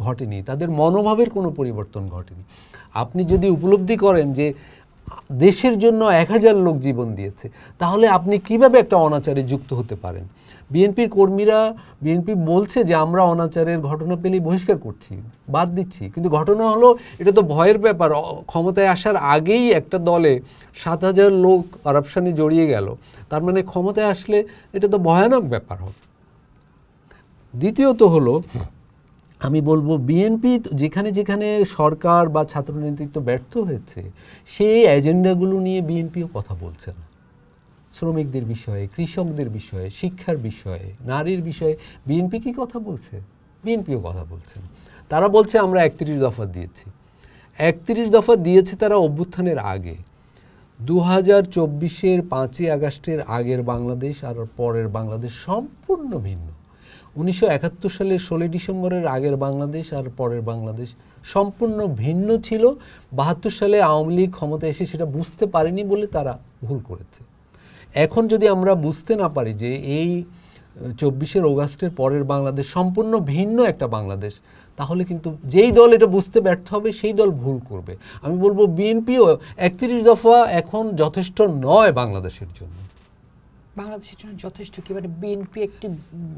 Speaker 1: ঘটেনি, তাদের মনোভাবের কোনো পরিবর্তন ঘটেনি। আপনি যদি উপলব্ধি করেন যে দেশের জন্য 1000 লোক জীবন দিয়েছে, তাহলে আপনি কিভাবে একটা অনাচারে যুক্ত হতে পারেন? বিএনপির কর্মীরা, বিএনপি বলছে যে আমরা অনাচারের ঘটনা পেলেই বহিষ্কার করছি, বাদ দিচ্ছি, কিন্তু ঘটনা হলো এটা তো ভয়ের ব্যাপার। ক্ষমতায় আসার আগেই একটা দলে 7000 লোক কারাপশনে জড়িয়ে গেল, তার মানে ক্ষমতায় আসলে এটা তো ভয়ানক ব্যাপার হবে। দ্বিতীয়ত হলো, আমি বলবো বিএনপি যেখানে যেখানে সরকার বা ছাত্র নেতৃত্ব ব্যর্থ হয়েছে, সেই এজেন্ডাগুলো নিয়ে বিএনপিও কথা বলছে না। শ্রমিকদের বিষয়ে, কৃষকদের বিষয়ে, শিক্ষার বিষয়ে, নারীর বিষয়ে বিএনপি কি কথা বলছে? বিএনপিও কথা বলছে না। তারা বলছে আমরা 31 দফা দিয়েছি। 31 দফা দিয়েছে তারা অভ্যুত্থানের আগে। 2024-এর 5ই আগস্টের আগের বাংলাদেশ আর পরের বাংলাদেশ সম্পূর্ণ ভিন্ন। 1971 সালের 16 ডিসেম্বরের আগের বাংলাদেশ আর পরের বাংলাদেশ সম্পূর্ণ ভিন্ন ছিল। 72 সালে আওয়ামী লীগ ক্ষমতায় এসে সেটা বুঝতে পারেনি বলে তারা ভুল করেছে। এখন যদি আমরা বুঝতে না পারি যে এই 24 আগস্টের পরের বাংলাদেশ সম্পূর্ণ ভিন্ন একটা বাংলাদেশ, তাহলে কিন্তু যেই দল এটা বুঝতে ব্যর্থ হবে সেই দল ভুল করবে। আমি বলবো বিএনপিও 31 দফা এখন যথেষ্ট নয় বাংলাদেশের জন্য।
Speaker 2: বাংলাদেশের জন্য যথেষ্ট কি? মানে বিএনপি একটি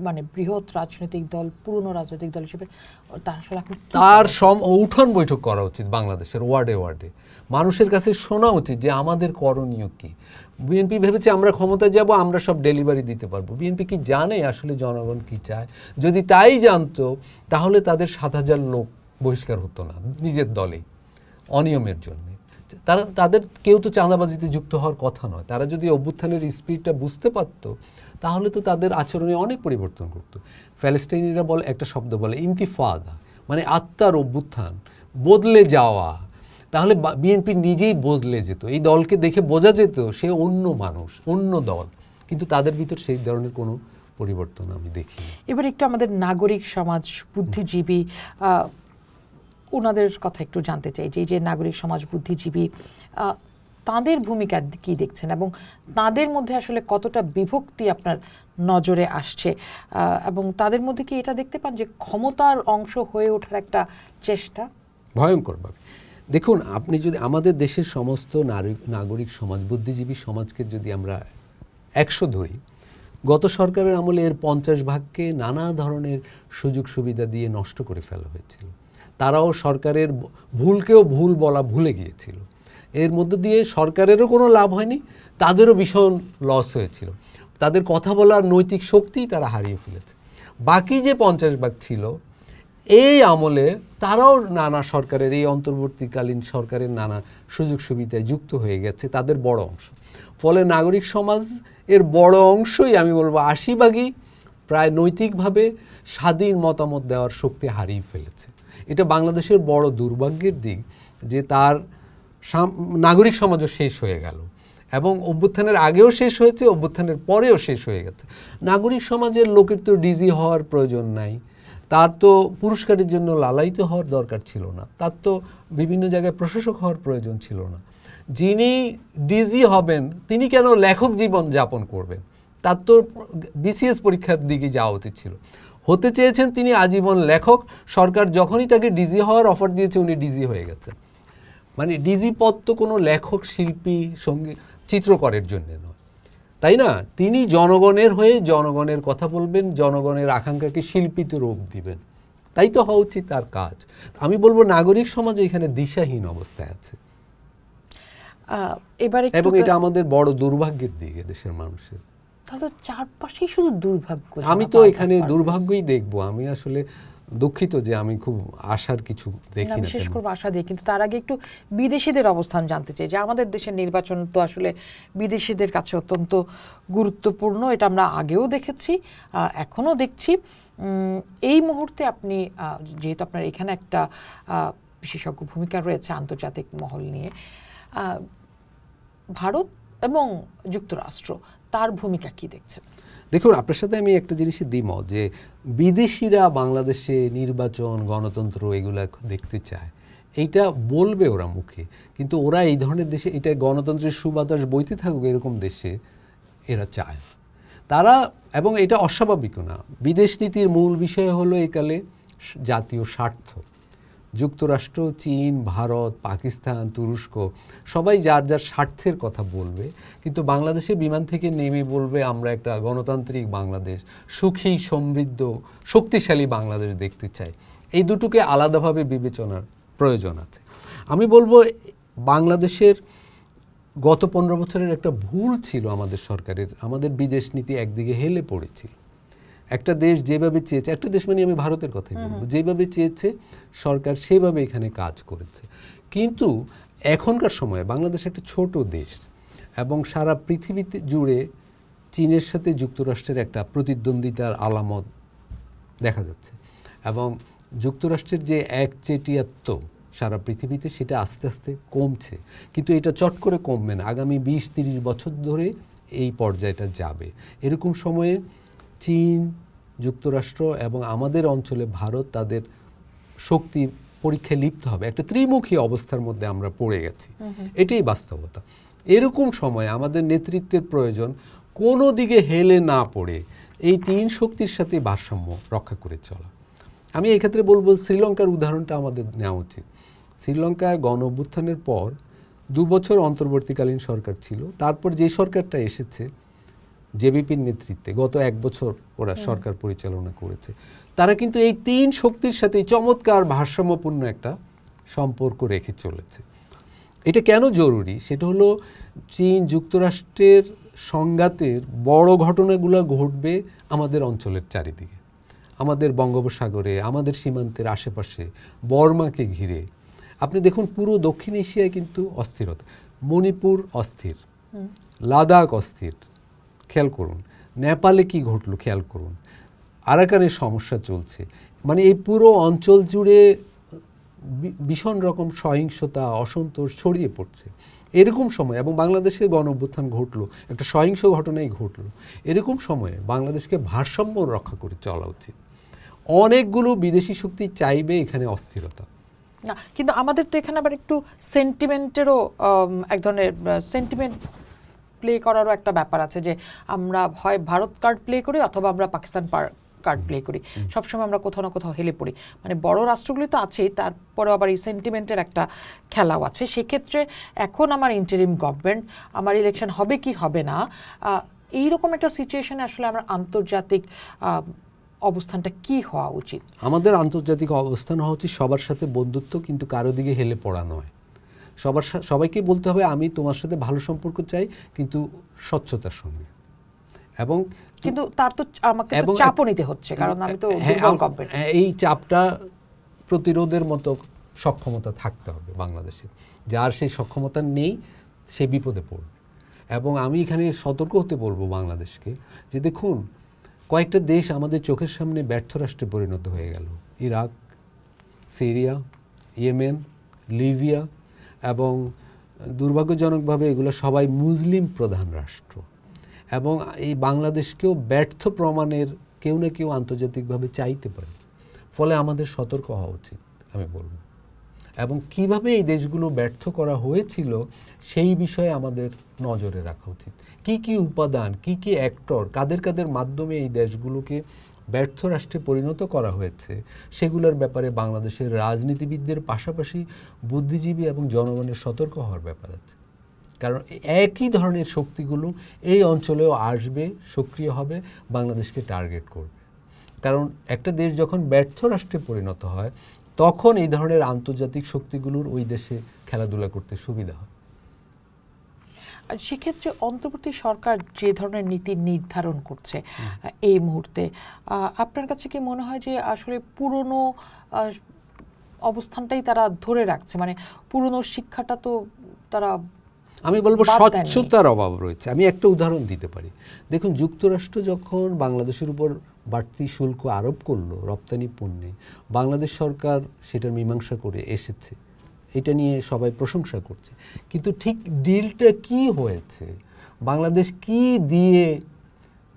Speaker 2: মানে বৃহৎ রাজনৈতিক দল, পুরনো রাজনৈতিক দল হিসেবে তার আসলে
Speaker 1: তার উঠান বৈঠক করা উচিত বাংলাদেশের ওয়ার্ডে ওয়ার্ডে, মানুষের কাছে শোনা উচিত যে আমাদের করণীয় কি। বিএনপি ভেবেছে আমরা ক্ষমতায় যাব, আমরা সব ডেলিভারি দিতে পারবো। বিএনপি কি জানে আসলে জনগণ কি চায়? যদি তাই জানতো, তাহলে তাদের 7000 লোক বহিষ্কার হতো না নিজের দলেই অনিয়মের জন্য। তাদের কেউ তো চাঁদাবাজিতে যুক্ত হওয়ার কথা নয়। তারা যদি অভ্যুত্থানের স্পিরিটটা বুঝতে পারতো, তাহলে তো তাদের আচরণে অনেক পরিবর্তন করতো। প্যালেস্টাইনিরা বলে, একটা শব্দ বলে ইন্তিফাদা, মানে আত্মার অভ্যুত্থান, বদলে যাওয়া। তাহলে বিএনপি নিজেই বদলে যেত, এই দলকে দেখে বোঝা যেত সে অন্য মানুষ, অন্য দল, কিন্তু তাদের ভিতর সেই ধরনের কোনো পরিবর্তন আমি দেখি।
Speaker 2: এবার একটু আমাদের নাগরিক সমাজ, বুদ্ধিজীবী, ওনাদের কথা একটু জানতে চাই। যে নাগরিক সমাজ, বুদ্ধিজীবী, তাদের ভূমিকা কি দেখছেন এবং তাদের মধ্যে আসলে কতটা বিভক্তি আপনার নজরে আসছে, এবং তাদের মধ্যে কি এটা দেখতে পান যে ক্ষমতার অংশ হয়ে ওঠার একটা চেষ্টা?
Speaker 1: ভয়ঙ্করভাবে। দেখুন, আপনি যদি আমাদের দেশের সমস্ত নাগরিক সমাজ, বুদ্ধিজীবী সমাজকে যদি আমরা 100 ধরি, গত সরকারের আমলে এর 50 ভাগকে নানা ধরনের সুযোগ সুবিধা দিয়ে নষ্ট করে ফেলা হয়েছিল। তারাও সরকারের ভুলকেও ভুল বলা ভুলে গিয়েছিল। এর মধ্য দিয়ে সরকারেরও কোনো লাভ হয়নি, তাদেরও ভীষণ লস হয়েছিল। তাদের কথা বলার নৈতিক শক্তি তারা হারিয়ে ফেলেছে। বাকি যে 50 ভাগ ছিল এই আমলে, তারাও নানা সরকারের, এই অন্তর্বর্তীকালীন সরকারের নানা সুযোগ সুবিধায় যুক্ত হয়ে গেছে, তাদের বড় অংশ। ফলে নাগরিক সমাজ এর বড় অংশই, আমি বলবো 80 ভাগই প্রায় নৈতিকভাবে স্বাধীন মতামত দেওয়ার শক্তি হারিয়ে ফেলেছে। এটা বাংলাদেশের বড় দুর্ভাগ্যের দিক যে তার নাগরিক সমাজও শেষ হয়ে গেল, এবং অভ্যুত্থানের আগেও শেষ হয়েছে, অভ্যুত্থানের পরেও শেষ হয়ে গেছে। নাগরিক সমাজের লোকের তো ডিজি হওয়ার প্রয়োজন নাই, তার তো পুরস্কারের জন্য লালায়িত হওয়ার দরকার ছিল না, তার তো বিভিন্ন জায়গায় প্রশাসক হওয়ার প্রয়োজন ছিল না। যিনি ডিজি হবেন তিনি কেন লেখক জীবন যাপন করবেন? তার তো বিসিএস পরীক্ষার দিকে যাওয়া উচিত ছিল। হতে চেয়েছেন তিনি আজীবন লেখক। সরকার যখনই তাকে ডিজি হওয়ার অফার দিয়েছে উনি ডিজি হয়ে গেছেন। মানে ডিজি পদ তো কোনো লেখক, শিল্পী, সঙ্গীত, চিত্রকরের জন্য নয়, তাই না? তিনি জনগণের হয়ে জনগণের কথা বলবেন, জনগণের আকাঙ্ক্ষাকে শিল্পীতে রূপ দিবেন, তাই তো হওয়া উচিত তার কাজ। আমি বলবো নাগরিক সমাজ এখানে দিশাহীন অবস্থায় আছে, এবং এটা আমাদের বড় দুর্ভাগ্যের দিকে দেশের মানুষের।
Speaker 2: তাহলে চারপাশেই শুধু দুর্ভাগ্য।
Speaker 1: আমি তো এখানে দুর্ভাগ্যই দেখবো। আমি আসলে দুঃখিত যে আমি খুব আশার কিছু দেখি না।
Speaker 2: শেষ করবো আশা দিয়ে, কিন্তু তার আগে একটু বিদেশিদের অবস্থান জানতে চাই, যে আমাদের দেশের নির্বাচন তো আসলে বিদেশিদের কাছে অত্যন্ত গুরুত্বপূর্ণ। এটা আমরা আগেও দেখেছি, এখনও দেখছি। এই মুহূর্তে আপনি যেহেতু আপনার এখানে একটা বিশেষজ্ঞ ভূমিকা রয়েছে আন্তর্জাতিক মহল নিয়ে, ভারত এবং যুক্তরাষ্ট্র তার ভূমিকা কি দেখছেন?
Speaker 1: দেখুন, আপনার সাথে আমি একটা জিনিসই দ্বিমত, যে বিদেশিরা বাংলাদেশে নির্বাচন, গণতন্ত্র এগুলা দেখতে চায়, এইটা বলবে ওরা মুখে, কিন্তু ওরা এই ধরনের দেশে, এটা গণতন্ত্রের সুবাতাস বইতে থাকুক এরকম দেশে এরা চায় তারা, এবং এটা অস্বাভাবিকও না। বিদেশ নীতির মূল বিষয় হলো একালে জাতীয় স্বার্থ। যুক্তরাষ্ট্র, চীন, ভারত, পাকিস্তান, তুরস্ক সবাই যার যার স্বার্থের কথা বলবে, কিন্তু বাংলাদেশে বিমান থেকে নেমে বলবে আমরা একটা গণতান্ত্রিক বাংলাদেশ, সুখী, সমৃদ্ধ, শক্তিশালী বাংলাদেশ দেখতে চাই। এই দুটোকে আলাদাভাবে বিবেচনার প্রয়োজন আছে। আমি বলবো বাংলাদেশের গত 15 বছরের একটা ভুল ছিল আমাদের সরকারের, আমাদের বিদেশ নীতি একদিকে হেলে পড়েছিল। একটা দেশ যেভাবে চেয়েছে, একটা দেশ মানে আমি ভারতের কথাই বলবো, যেভাবে চেয়েছে সরকার সেভাবে এখানে কাজ করেছে। কিন্তু এখনকার সময়ে বাংলাদেশ একটা ছোট দেশ, এবং সারা পৃথিবীতে জুড়ে চীনের সাথে যুক্তরাষ্ট্রের একটা প্রতিদ্বন্দ্বিতার আলামত দেখা যাচ্ছে, এবং যুক্তরাষ্ট্রের যে একচেটিয়াত্ব সারা পৃথিবীতে, সেটা আস্তে আস্তে কমছে। কিন্তু এটা চট করে কমবে না, আগামী 20-30 বছর ধরে এই পর্যায়টা যাবে। এরকম সময়ে চীন, যুক্তরাষ্ট্র এবং আমাদের অঞ্চলে ভারত তাদের শক্তি পরীক্ষায় লিপ্ত হবে। একটা ত্রিমুখী অবস্থার মধ্যে আমরা পড়ে গেছি, এটাই বাস্তবতা। এরকম সময় আমাদের নেতৃত্বের প্রয়োজন, কোনো দিকে হেলে না পড়ে এই তিন শক্তির সাথে ভারসাম্য রক্ষা করে চলা। আমি এই ক্ষেত্রে বলবো শ্রীলঙ্কার উদাহরণটা আমাদের নেওয়া উচিত। শ্রীলঙ্কায় গণ অভ্যুত্থানের পর 2 বছর অন্তর্বর্তীকালীন সরকার ছিল, তারপর যে সরকারটা এসেছে জেভিপির নেতৃত্বে গত 1 বছর ওরা সরকার পরিচালনা করেছে, তারা কিন্তু এই তিন শক্তির সাথে চমৎকার ভারসাম্যপূর্ণ একটা সম্পর্ক রেখে চলেছে। এটা কেন জরুরি? সেটা হলো চীন যুক্তরাষ্ট্রের সংঘাতের বড় ঘটনাগুলো ঘটবে আমাদের অঞ্চলের চারিদিকে, আমাদের বঙ্গোপসাগরে, আমাদের সীমান্তের আশেপাশে, বর্মাকে ঘিরে। আপনি দেখুন পুরো দক্ষিণ এশিয়ায় কিন্তু অস্থিরতা, মণিপুর অস্থির, লাদাখ অস্থির, খেয়াল করুন, নেপালে কি ঘটলো খেয়াল করুন, আরাকানের সমস্যা চলছে। মানে এই পুরো অঞ্চল জুড়ে ভীষণ রকম সহিংসতা, অসন্তোষ ছড়িয়ে পড়ছে। এরকম সময়, এবং বাংলাদেশে গণ অভ্যুত্থান ঘটলো, একটা সহিংস ঘটনাই ঘটলো, এরকম সময়ে বাংলাদেশকে ভারসাম্য রক্ষা করে চলা উচিত। অনেকগুলো বিদেশি শক্তি চাইবে এখানে অস্থিরতা
Speaker 2: না, কিন্তু আমাদের তো এখানে আবার একটু সেন্টিমেন্টেরও এক ধরনের সেন্টিমেন্ট প্লে করারও একটা ব্যাপার আছে, যে আমরা হয় ভারত কার্ড প্লে করি অথবা আমরা পাকিস্তান কার্ড প্লে করি। সবসময় আমরা কোথাও না কোথাও হেলে পড়ি। মানে বড় রাষ্ট্রগুলি তো আছেই, তারপরে আবার এই সেন্টিমেন্টের একটা খেলাও আছে। সেক্ষেত্রে এখন আমার ইন্টারিম গভর্নমেন্ট, আমার ইলেকশন হবে কি হবে না, এইরকম একটা সিচুয়েশনে আসলে আমার আন্তর্জাতিক অবস্থানটা কি হওয়া উচিত?
Speaker 1: আমাদের আন্তর্জাতিক অবস্থান হওয়া উচিত সবার সাথে বন্ধুত্ব, কিন্তু কারো দিকে হেলে পড়া নয়। সবাইকে বলতে হবে আমি তোমার সাথে ভালো সম্পর্ক চাই, কিন্তু স্বচ্ছতার সঙ্গে। এবং
Speaker 2: কিন্তু তার তো আমাকে তো চাপও নিতে হচ্ছে, কারণ আমি তো দুর্বল গভর্নমেন্ট।
Speaker 1: এই চাপটা প্রতিরোধের মতো সক্ষমতা থাকতে হবে বাংলাদেশে। যার সেই সক্ষমতা নেই সে বিপদে পড়বে। এবং আমি এখানে সতর্ক হতে বলবো বাংলাদেশকে, যে দেখুন কয়েকটা দেশ আমাদের চোখের সামনে ব্যর্থ রাষ্ট্রে পরিণত হয়ে গেল। ইরাক, সিরিয়া, ইয়েমেন, লিবিয়া, এবং দুর্ভাগ্যজনকভাবে এগুলো সবাই মুসলিম প্রধান রাষ্ট্র। এবং এই বাংলাদেশকেও ব্যর্থ প্রমাণের কেউ না কেউ আন্তর্জাতিকভাবে চাইতে পারে। ফলে আমাদের সতর্ক হওয়া উচিত আমি বলব। এবং কিভাবে এই দেশগুলো ব্যর্থ করা হয়েছিল সেই বিষয়ে আমাদের নজরে রাখা উচিত। কি কি উপাদান, কি কি অ্যাক্টর, কাদের কাদের মাধ্যমে এই দেশগুলোকে ব্যর্থ রাষ্ট্রে পরিণত করা হয়েছে, সেগুলোর ব্যাপারে বাংলাদেশের রাজনীতিবিদদের পাশাপাশি বুদ্ধিজীবী এবং জনগণের সতর্ক হওয়ার ব্যাপার আছে। কারণ একই ধরনের শক্তিগুলো এই অঞ্চলেও আসবে, সক্রিয় হবে, বাংলাদেশকে টার্গেট করবে। কারণ একটা দেশ যখন ব্যর্থ রাষ্ট্রে পরিণত হয় তখন এই ধরনের আন্তর্জাতিক শক্তিগুলোর ওই দেশে খেলাধুলা করতে সুবিধা হয়।
Speaker 2: আর সেক্ষেত্রে অন্তর্বর্তী সরকার যে ধরনের নীতি নির্ধারণ করছে এই মুহূর্তে, আপনার কাছে কি মনে হয় যে আসলে পুরনো অবস্থানটাই তারা ধরে রাখছে, মানে পুরনো শিক্ষাটা তো তারা,
Speaker 1: আমি বলবো স্বচ্ছতার অভাব রয়েছে। আমি একটা উদাহরণ দিতে পারি। দেখুন, যুক্তরাষ্ট্র যখন বাংলাদেশের উপর বাড়তি শুল্ক আরোপ করলো রপ্তানি পণ্যে, বাংলাদেশ সরকার সেটার মীমাংসা করে এসেছে, এটা নিয়ে সবাই প্রশংসা করছে। কিন্তু ঠিক ডিলটা কি হয়েছে, বাংলাদেশ কি দিয়ে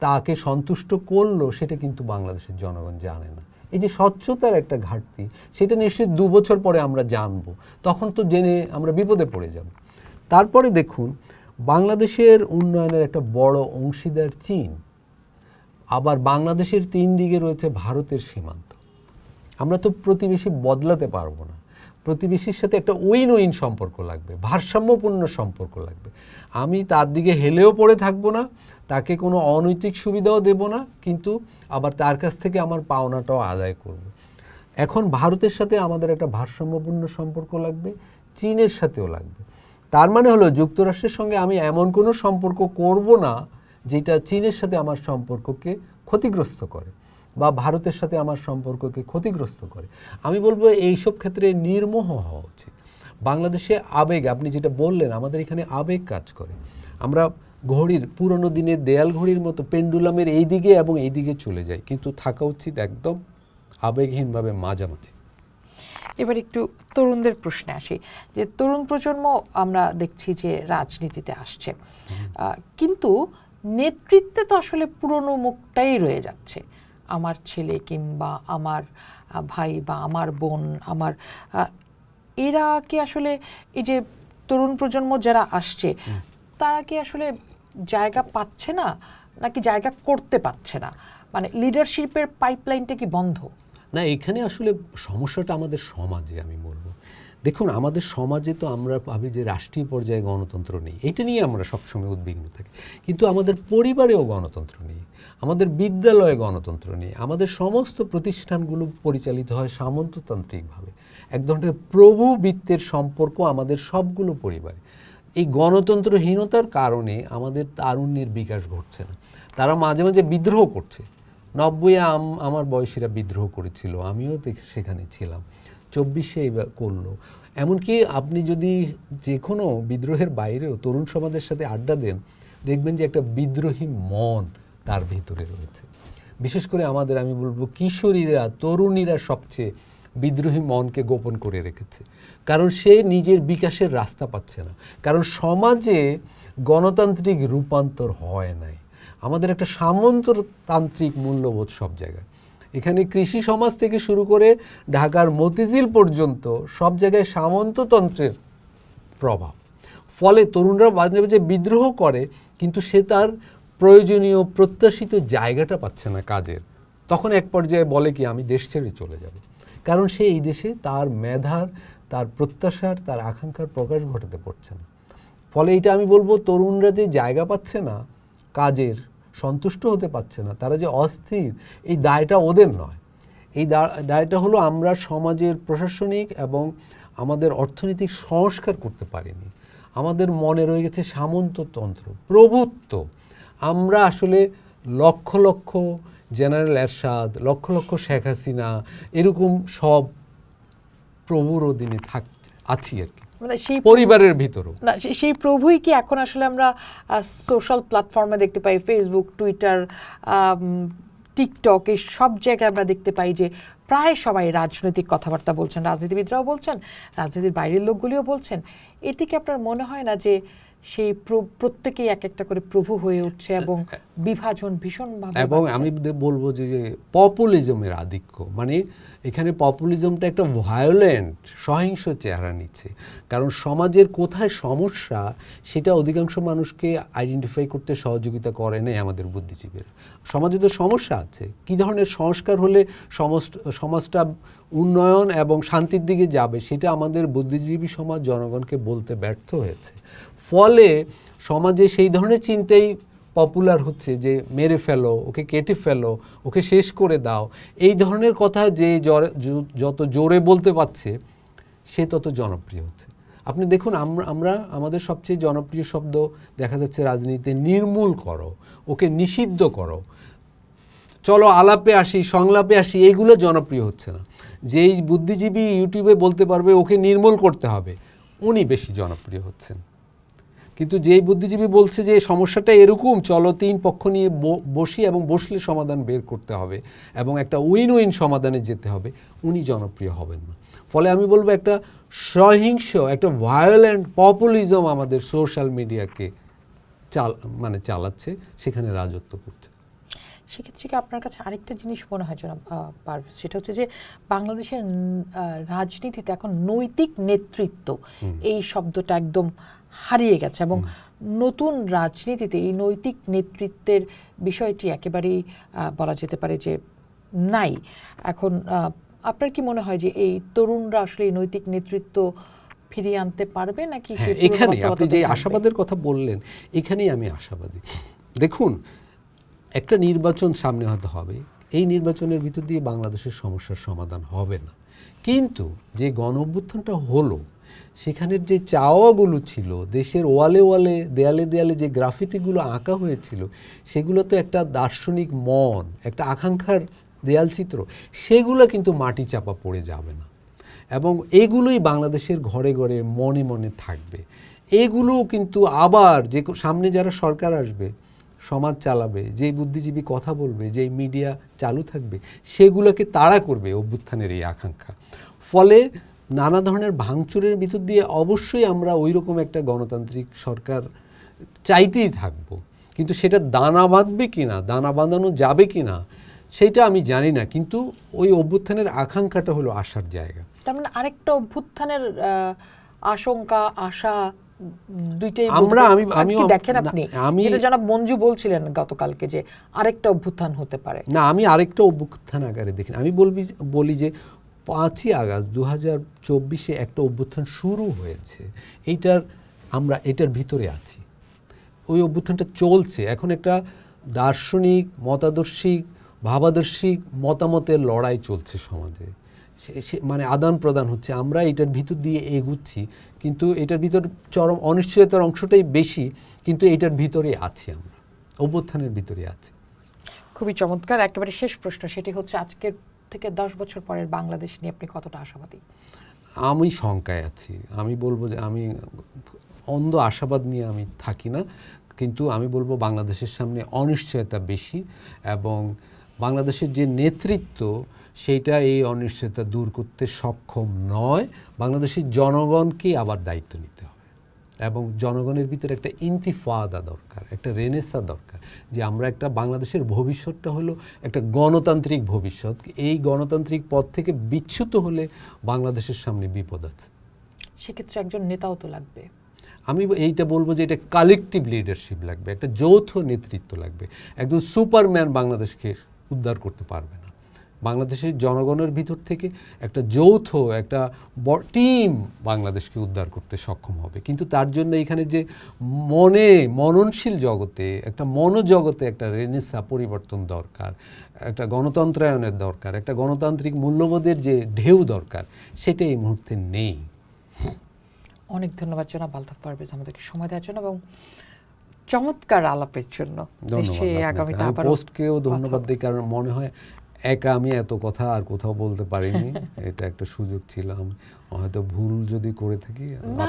Speaker 1: তাকে সন্তুষ্ট করলো, সেটা কিন্তু বাংলাদেশের জনগণ জানে না। এই যে স্বচ্ছতার একটা ঘাটতি, সেটা নিশ্চয়ই 2 বছর পরে আমরা জানবো, তখন তো জেনে আমরা বিপদে পড়ে যাব। তারপরে দেখুন, বাংলাদেশের উন্নয়নের একটা বড় অংশীদার চীন, আবার বাংলাদেশের 3 দিকে রয়েছে ভারতের সীমান্ত। আমরা তো প্রতিবেশী বদলাতে পারবো না, প্রতিবেশীর সাথে একটা উইন উইন সম্পর্ক লাগবে, ভারসাম্যপূর্ণ সম্পর্ক লাগবে। আমি তার দিকে হেলেও পড়ে থাকবো না, তাকে কোনো অনৈতিক সুবিধাও দেব না, কিন্তু আবার তার কাছ থেকে আমার পাওনাটাও আদায় করব। এখন ভারতের সাথে আমাদের একটা ভারসাম্যপূর্ণ সম্পর্ক লাগবে, চীনের সাথেও লাগবে। তার মানে হলো যুক্তরাষ্ট্রের সঙ্গে আমি এমন কোনো সম্পর্ক করব না যেটা চীনের সাথে আমার সম্পর্ককে ক্ষতিগ্রস্ত করে বা ভারতের সাথে আমার সম্পর্ককে ক্ষতিগ্রস্ত করে। আমি বলবো এইসব ক্ষেত্রে নির্মোহ হওয়া উচিত। বাংলাদেশে আবেগ, আপনি যেটা বললেন, আমাদের এখানে আবেগ কাজ করে। আমরা ঘড়ির, পুরনো দিনের দেয়াল ঘড়ির মতো পেন্ডুলামের এই দিকে এবং এই দিকে চলে যাই, কিন্তু থাকা উচিত একদম আবেগহীনভাবে মাঝামাঝি।
Speaker 2: এবার একটু তরুণদের প্রশ্নে আসি, যে তরুণ প্রজন্ম আমরা দেখছি যে রাজনীতিতে আসছে, কিন্তু নেতৃত্বে তো আসলে পুরনো মুখটাই রয়ে যাচ্ছে। আমার ছেলে কিংবা আমার ভাই বা আমার বোন, আমার এরা কি আসলে, এই যে তরুণ প্রজন্ম যারা আসছে, তারা কি আসলে জায়গা পাচ্ছে না, নাকি জায়গা করতে পারছে না? মানে লিডারশিপের পাইপলাইনটা কি বন্ধ?
Speaker 1: না, এখানে আসলে সমস্যাটা আমাদের সমাজে, আমি বলবো। দেখুন, আমাদের সমাজে তো আমরা ভাবি যে রাষ্ট্রীয় পর্যায়ে গণতন্ত্র নেই, এটা নিয়ে আমরা সবসময় উদ্বিগ্ন থাকি। কিন্তু আমাদের পরিবারেও গণতন্ত্র নেই, আমাদের বিদ্যালয়ে গণতন্ত্র নেই, আমাদের সমস্ত প্রতিষ্ঠানগুলো পরিচালিত হয় সামন্ততান্ত্রিকভাবে। এক ধরনের প্রভুবৃত্তের সম্পর্ক আমাদের সবগুলো পরিবারে। এই গণতন্ত্রহীনতার কারণে আমাদের তারুণ্যের বিকাশ ঘটছে না। তারা মাঝে মাঝে বিদ্রোহ করছে। 90-এ আমার বয়সীরা বিদ্রোহ করেছিল, আমিও সেখানে ছিলাম। 24-এ এবার করলো। এমনকি আপনি যদি যে কোনো বিদ্রোহের বাইরেও তরুণ সমাজের সাথে আড্ডা দেন, দেখবেন যে একটা বিদ্রোহী মন তার ভিতরে রয়েছে। বিশেষ করে আমাদের, আমি বলবো, কিশোরীরা, তরুণীরা সবচেয়ে বিদ্রোহী মনকে গোপন করে রেখেছে, কারণ সে নিজের বিকাশের রাস্তা পাচ্ছে না, কারণ সমাজে গণতান্ত্রিক রূপান্তর হয় নাই। আমাদের একটা সামন্ততান্ত্রিক মূল্যবোধ সব জায়গায়। এখানে কৃষি সমাজ থেকে শুরু করে ঢাকার মতিঝিল পর্যন্ত সব জায়গায় সামন্ততন্ত্রের প্রভাব। ফলে তরুণরা মাঝে মাঝে বিদ্রোহ করে, কিন্তু সে তার প্রয়োজনীয় প্রত্যাশিত জায়গাটা পাচ্ছে না কাজের। তখন এক পর্যায়ে বলে কি, আমি দেশ ছেড়ে চলে যাব, কারণ সে এই দেশে তার মেধার, তার প্রত্যাশার, তার আকাঙ্ক্ষার প্রকাশ ঘটাতে পারছে না। ফলে এটা আমি বলবো, তরুণরা যে জায়গা পাচ্ছে না কাজের, সন্তুষ্ট হতে পারছে না, তারা যে অস্থির, এই দায়টা ওদের নয়। এই দায়টা হলো আমরা সমাজের প্রশাসনিক এবং আমাদের অর্থনৈতিক সংস্কার করতে পারিনি। আমাদের মনে রয়ে গেছে সামন্ততন্ত্র, প্রভুত্ব। আমরা আসলে লক্ষ লক্ষ জেনারেল এরশাদ, লক্ষ লক্ষ শেখ হাসিনা, এরকম সব প্রভুর অধীনে আছি আর কি,
Speaker 2: মানে সেই
Speaker 1: পরিবারের ভিতরও
Speaker 2: না। সেই প্রভুই কি এখন আসলে আমরা সোশ্যাল প্ল্যাটফর্মে দেখতে পাই, ফেসবুক, টুইটার, টিকটক, এই সব জায়গায় আমরা দেখতে পাই যে প্রায় সবাই রাজনৈতিক কথাবার্তা বলছেন, রাজনীতিবিদরাও বলছেন, রাজনীতির বাইরের লোকগুলিও বলছেন। এতে কি আপনার মনে হয় না যে সেই প্রত্যেকেই এক একটা করে প্রভু হয়ে উঠছে এবং বিভাজন ভীষণভাবে?
Speaker 1: এবং আমি বলবো যে পপুলিজমের আধিক্য, মানে এখানে পপুলিজমটা একটা ভায়োলেন্ট, সহিংস চেহারা নিচ্ছে। কারণ সমাজের কোথায় সমস্যা সেটা অধিকাংশ মানুষকে আইডেন্টিফাই করতে সহযোগিতা করে নাই আমাদের বুদ্ধিজীবীরা। সমাজে তো সমস্যা আছে, কী ধরনের সংস্কার হলে সমাজটা উন্নয়ন এবং শান্তির দিকে যাবে, সেটা আমাদের বুদ্ধিজীবী সমাজ জনগণকে বলতে ব্যর্থ হয়েছে। ফলে সমাজে সেই ধরনের চিন্তাই পপুলার হচ্ছে যে মেরে ফেলো, ওকে কেটে ফেলো, ওকে শেষ করে দাও। এই ধরনের কথা যে যত জোরে বলতে পারছে সে তত জনপ্রিয় হচ্ছে। আপনি দেখুন আমরা আমাদের সবচেয়ে জনপ্রিয় শব্দ দেখা যাচ্ছে রাজনীতিতে নির্মূল করো, ওকে নিষিদ্ধ করো, চলো আলাপে আসি, সংলাপে আসি, এইগুলো জনপ্রিয় হচ্ছে না। যেই বুদ্ধিজীবী ইউটিউবে বলতে পারবে ওকে নির্মূল করতে হবে, উনি বেশি জনপ্রিয় হচ্ছেন। কিন্তু যেই বুদ্ধিজীবী বলছে যে সমস্যাটা এরকম, চলো 3 পক্ষ নিয়ে বসি এবং বসলে সমাধান বের করতে হবে এবং একটা উইন উইন সমাধানে যেতে হবে, উনি জনপ্রিয় হবেন না। ফলে আমি বলবো একটা সহিংস, একটা ভায়োলেন্ট পপুলিজম আমাদের সোশ্যাল মিডিয়াকে চালাচ্ছে, সেখানে রাজত্ব করছে।
Speaker 2: সেক্ষেত্রে কি আপনার কাছে আরেকটা জিনিস মনে হয় জনাব পারভেজ, সেটা হচ্ছে যে বাংলাদেশের রাজনীতিতে এখন নৈতিক নেতৃত্ব এই শব্দটা একদম হারিয়ে গেছে এবং নতুন রাজনীতিতে এই নৈতিক নেতৃত্বের বিষয়টি একেবারেই বলা যেতে পারে যে নাই। এখন আপনার কি মনে হয় যে এই তরুণরা আসলে এই নৈতিক নেতৃত্ব ফিরিয়ে আনতে পারবে নাকি?
Speaker 1: এখানে আপনি যে আশাবাদের কথা বললেন, এখানেই আমি আশাবাদী। দেখুন, একটা নির্বাচন সামনে হয়তো হবে, এই নির্বাচনের ভিতর দিয়ে বাংলাদেশের সমস্যার সমাধান হবে না, কিন্তু যে গণ-অভ্যুত্থানটা হলো সেখানের যে চাওয়াগুলো ছিল, দেশের ওয়ালে ওয়ালে দেয়ালে দেয়ালে যে গ্রাফিতিগুলো আঁকা হয়েছিল, সেগুলো তো একটা দার্শনিক মন, একটা আকাঙ্ক্ষার দেয়াল চিত্র, সেগুলো কিন্তু মাটি চাপা পড়ে যাবে না এবং এগুলোই বাংলাদেশের ঘরে ঘরে মনে মনে থাকবে। এগুলো কিন্তু আবার যে সামনে যারা সরকার আসবে, সমাজ চালাবে, যেই বুদ্ধিজীবী কথা বলবে, যেই মিডিয়া চালু থাকবে, সেগুলোকে তাড়া করবে অভ্যুত্থানের এই আকাঙ্ক্ষা। ফলে নানা ধরনের ভাঙচুরের ভিতর দিয়ে অবশ্যই আমরা ওই রকম একটা গণতান্ত্রিক সরকার চাইতেই থাকব, কিন্তু সেটা দানা বাঁধবে কিনা, দানা বাঁধানো যাবে কিনা সেইটা আমি জানি না, কিন্তু ওই অভ্যুত্থানের আকাঙ্ক্ষাটা হলো আশার জায়গা।
Speaker 2: তার মানে আরেকটা অভ্যুত্থানের আশঙ্কা, আশা দুইটাই দেখেন আপনি? যেটা জনাব মঞ্জু বলছিলেন গতকালকে যে আরেকটা অভ্যুত্থান হতে পারে।
Speaker 1: না, আমি আরেকটা অভ্যুত্থান আকারে দেখি। আমি বলি যে 5ই আগস্ট 2024-এ একটা অভ্যুত্থান শুরু হয়েছে, আমরা এটার ভিতরে আছি, ওই অভ্যুত্থানটা চলছে। এখন একটা দার্শনিক, মতাদর্শিক, ভাবাদর্শিক মতামতের লড়াই চলছে সমাজে, মানে আদান প্রদান হচ্ছে, আমরা এটার ভিতর দিয়ে এগুচ্ছি, কিন্তু এটার ভিতর চরম অনিশ্চয়তার অংশটাই বেশি, কিন্তু এটার ভিতরে আছি, আমরা অভ্যুত্থানের ভিতরে আছি।
Speaker 2: খুবই চমৎকার। একেবারে শেষ প্রশ্ন, সেটি হচ্ছে আজকের থেকে 10 বছর পরের বাংলাদেশ নিয়ে আপনি কতটা আশাবাদী?
Speaker 1: আমি শঙ্কায় আছি। আমি বলবো যে আমি অন্ধ আশাবাদ নিয়ে আমি থাকি না, কিন্তু আমি বলবো বাংলাদেশের সামনে অনিশ্চয়তা বেশি এবং বাংলাদেশের যে নেতৃত্ব সেইটা এই অনিশ্চয়তা দূর করতে সক্ষম নয়। বাংলাদেশের জনগণকে আবার দায়িত্ব নিতে হবে এবং জনগণের ভিতরে একটা ইন্তিফাদা দরকার, একটা রেনেসা দরকার, যে আমরা একটা বাংলাদেশের ভবিষ্যৎটা হলো একটা গণতান্ত্রিক ভবিষ্যৎ। এই গণতান্ত্রিক পথ থেকে বিচ্যুত হলে বাংলাদেশের সামনে বিপদ আছে।
Speaker 2: সেক্ষেত্রে একজন নেতাও তো লাগবে।
Speaker 1: আমি এইটা বলবো যে এটা কালেকটিভ লিডারশিপ লাগবে, একটা যৌথ নেতৃত্ব লাগবে। একজন সুপারম্যান বাংলাদেশকে উদ্ধার করতে পারবে না। বাংলাদেশের জনগণের ভিতর থেকে একটা যৌথ একটা টিম বাংলাদেশকে উদ্ধার করতে সক্ষম হবে, কিন্তু তার জন্য এখানে যে মননশীল জগতে, একটা মনোজগতে একটা রেনেসা পরিবর্তন দরকার, একটা গণতন্ত্রায়নের দরকার, একটা গণতান্ত্রিক মূল্যবোধের যে ঢেউ দরকার, সেটা এই মুহূর্তে নেই।
Speaker 2: অনেক ধন্যবাদ জনাব আলতাফ পারভেজ আমাদেরকে সময় দেওয়ার জন্য এবং চমৎকার আলাপের জন্য।
Speaker 1: পোস্টকেও ধন্যবাদ দিই, কারণ মনে হয় একা আমি এত কথা আর কোথাও বলতে পারিনি। এটা একটা সুযোগ ছিল, হয়তো ভুল যদি করে থাকি।
Speaker 2: না,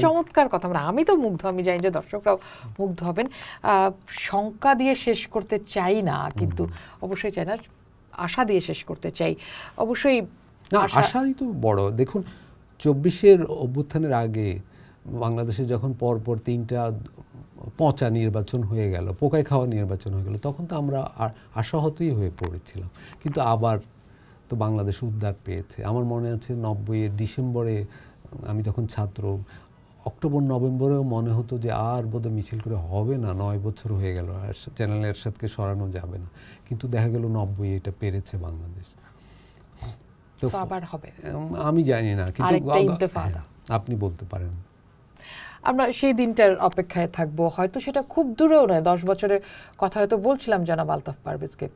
Speaker 2: চমৎকার কথা। আমি তো মুগ্ধ, আমি জানি যে দর্শকরাও মুগ্ধ হবেন। শঙ্কা দিয়ে শেষ করতে চাই না, কিন্তু অবশ্যই চাই না, আশা দিয়ে শেষ করতে চাই। অবশ্যই
Speaker 1: আশাই তো বড়। দেখুন, 24-এর অভ্যুত্থানের আগে বাংলাদেশে যখন পরপর 3টা পচা নির্বাচন হয়ে গেল, পোকায় খাওয়া নির্বাচন হয়ে গেল, তখন তো আমরা আশাহতই হয়ে পড়েছিলাম, কিন্তু আবার তো বাংলাদেশ উদ্ধার পেয়েছে। আমার মনে আছে 90-এর ডিসেম্বরে, আমি তখন ছাত্র, অক্টোবর নভেম্বরেও মনে হতো যে আর বোধহয় মিছিল করে হবে না, 9 বছর হয়ে গেল, আর চ্যানেল এরশাদকে সরানো যাবে না, কিন্তু দেখা গেল 90 এটা পেরেছে বাংলাদেশ।
Speaker 2: আবার হবে
Speaker 1: আমি জানি না, কিন্তু আপনি বলতে পারেন।
Speaker 2: আমরা সেই দিনটার অপেক্ষায় থাকবো, হয়তো সেটা খুব দূরেও নয়। 10 বছরের কথা হয়তো বলছিলাম জনাব আলতাফ পারভেজকে,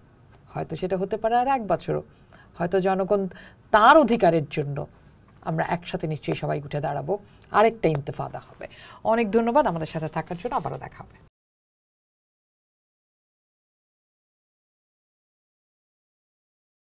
Speaker 2: হয়তো সেটা হতে পারে আর 1 বছরও। হয়তো জনগণ তার অধিকারের জন্য আমরা একসাথে নিশ্চয়ই সবাই উঠে দাঁড়াবো, আরেকটা ইন্তেফাদা হবে। অনেক ধন্যবাদ আমাদের সাথে থাকার জন্য, আবারও দেখা হবে।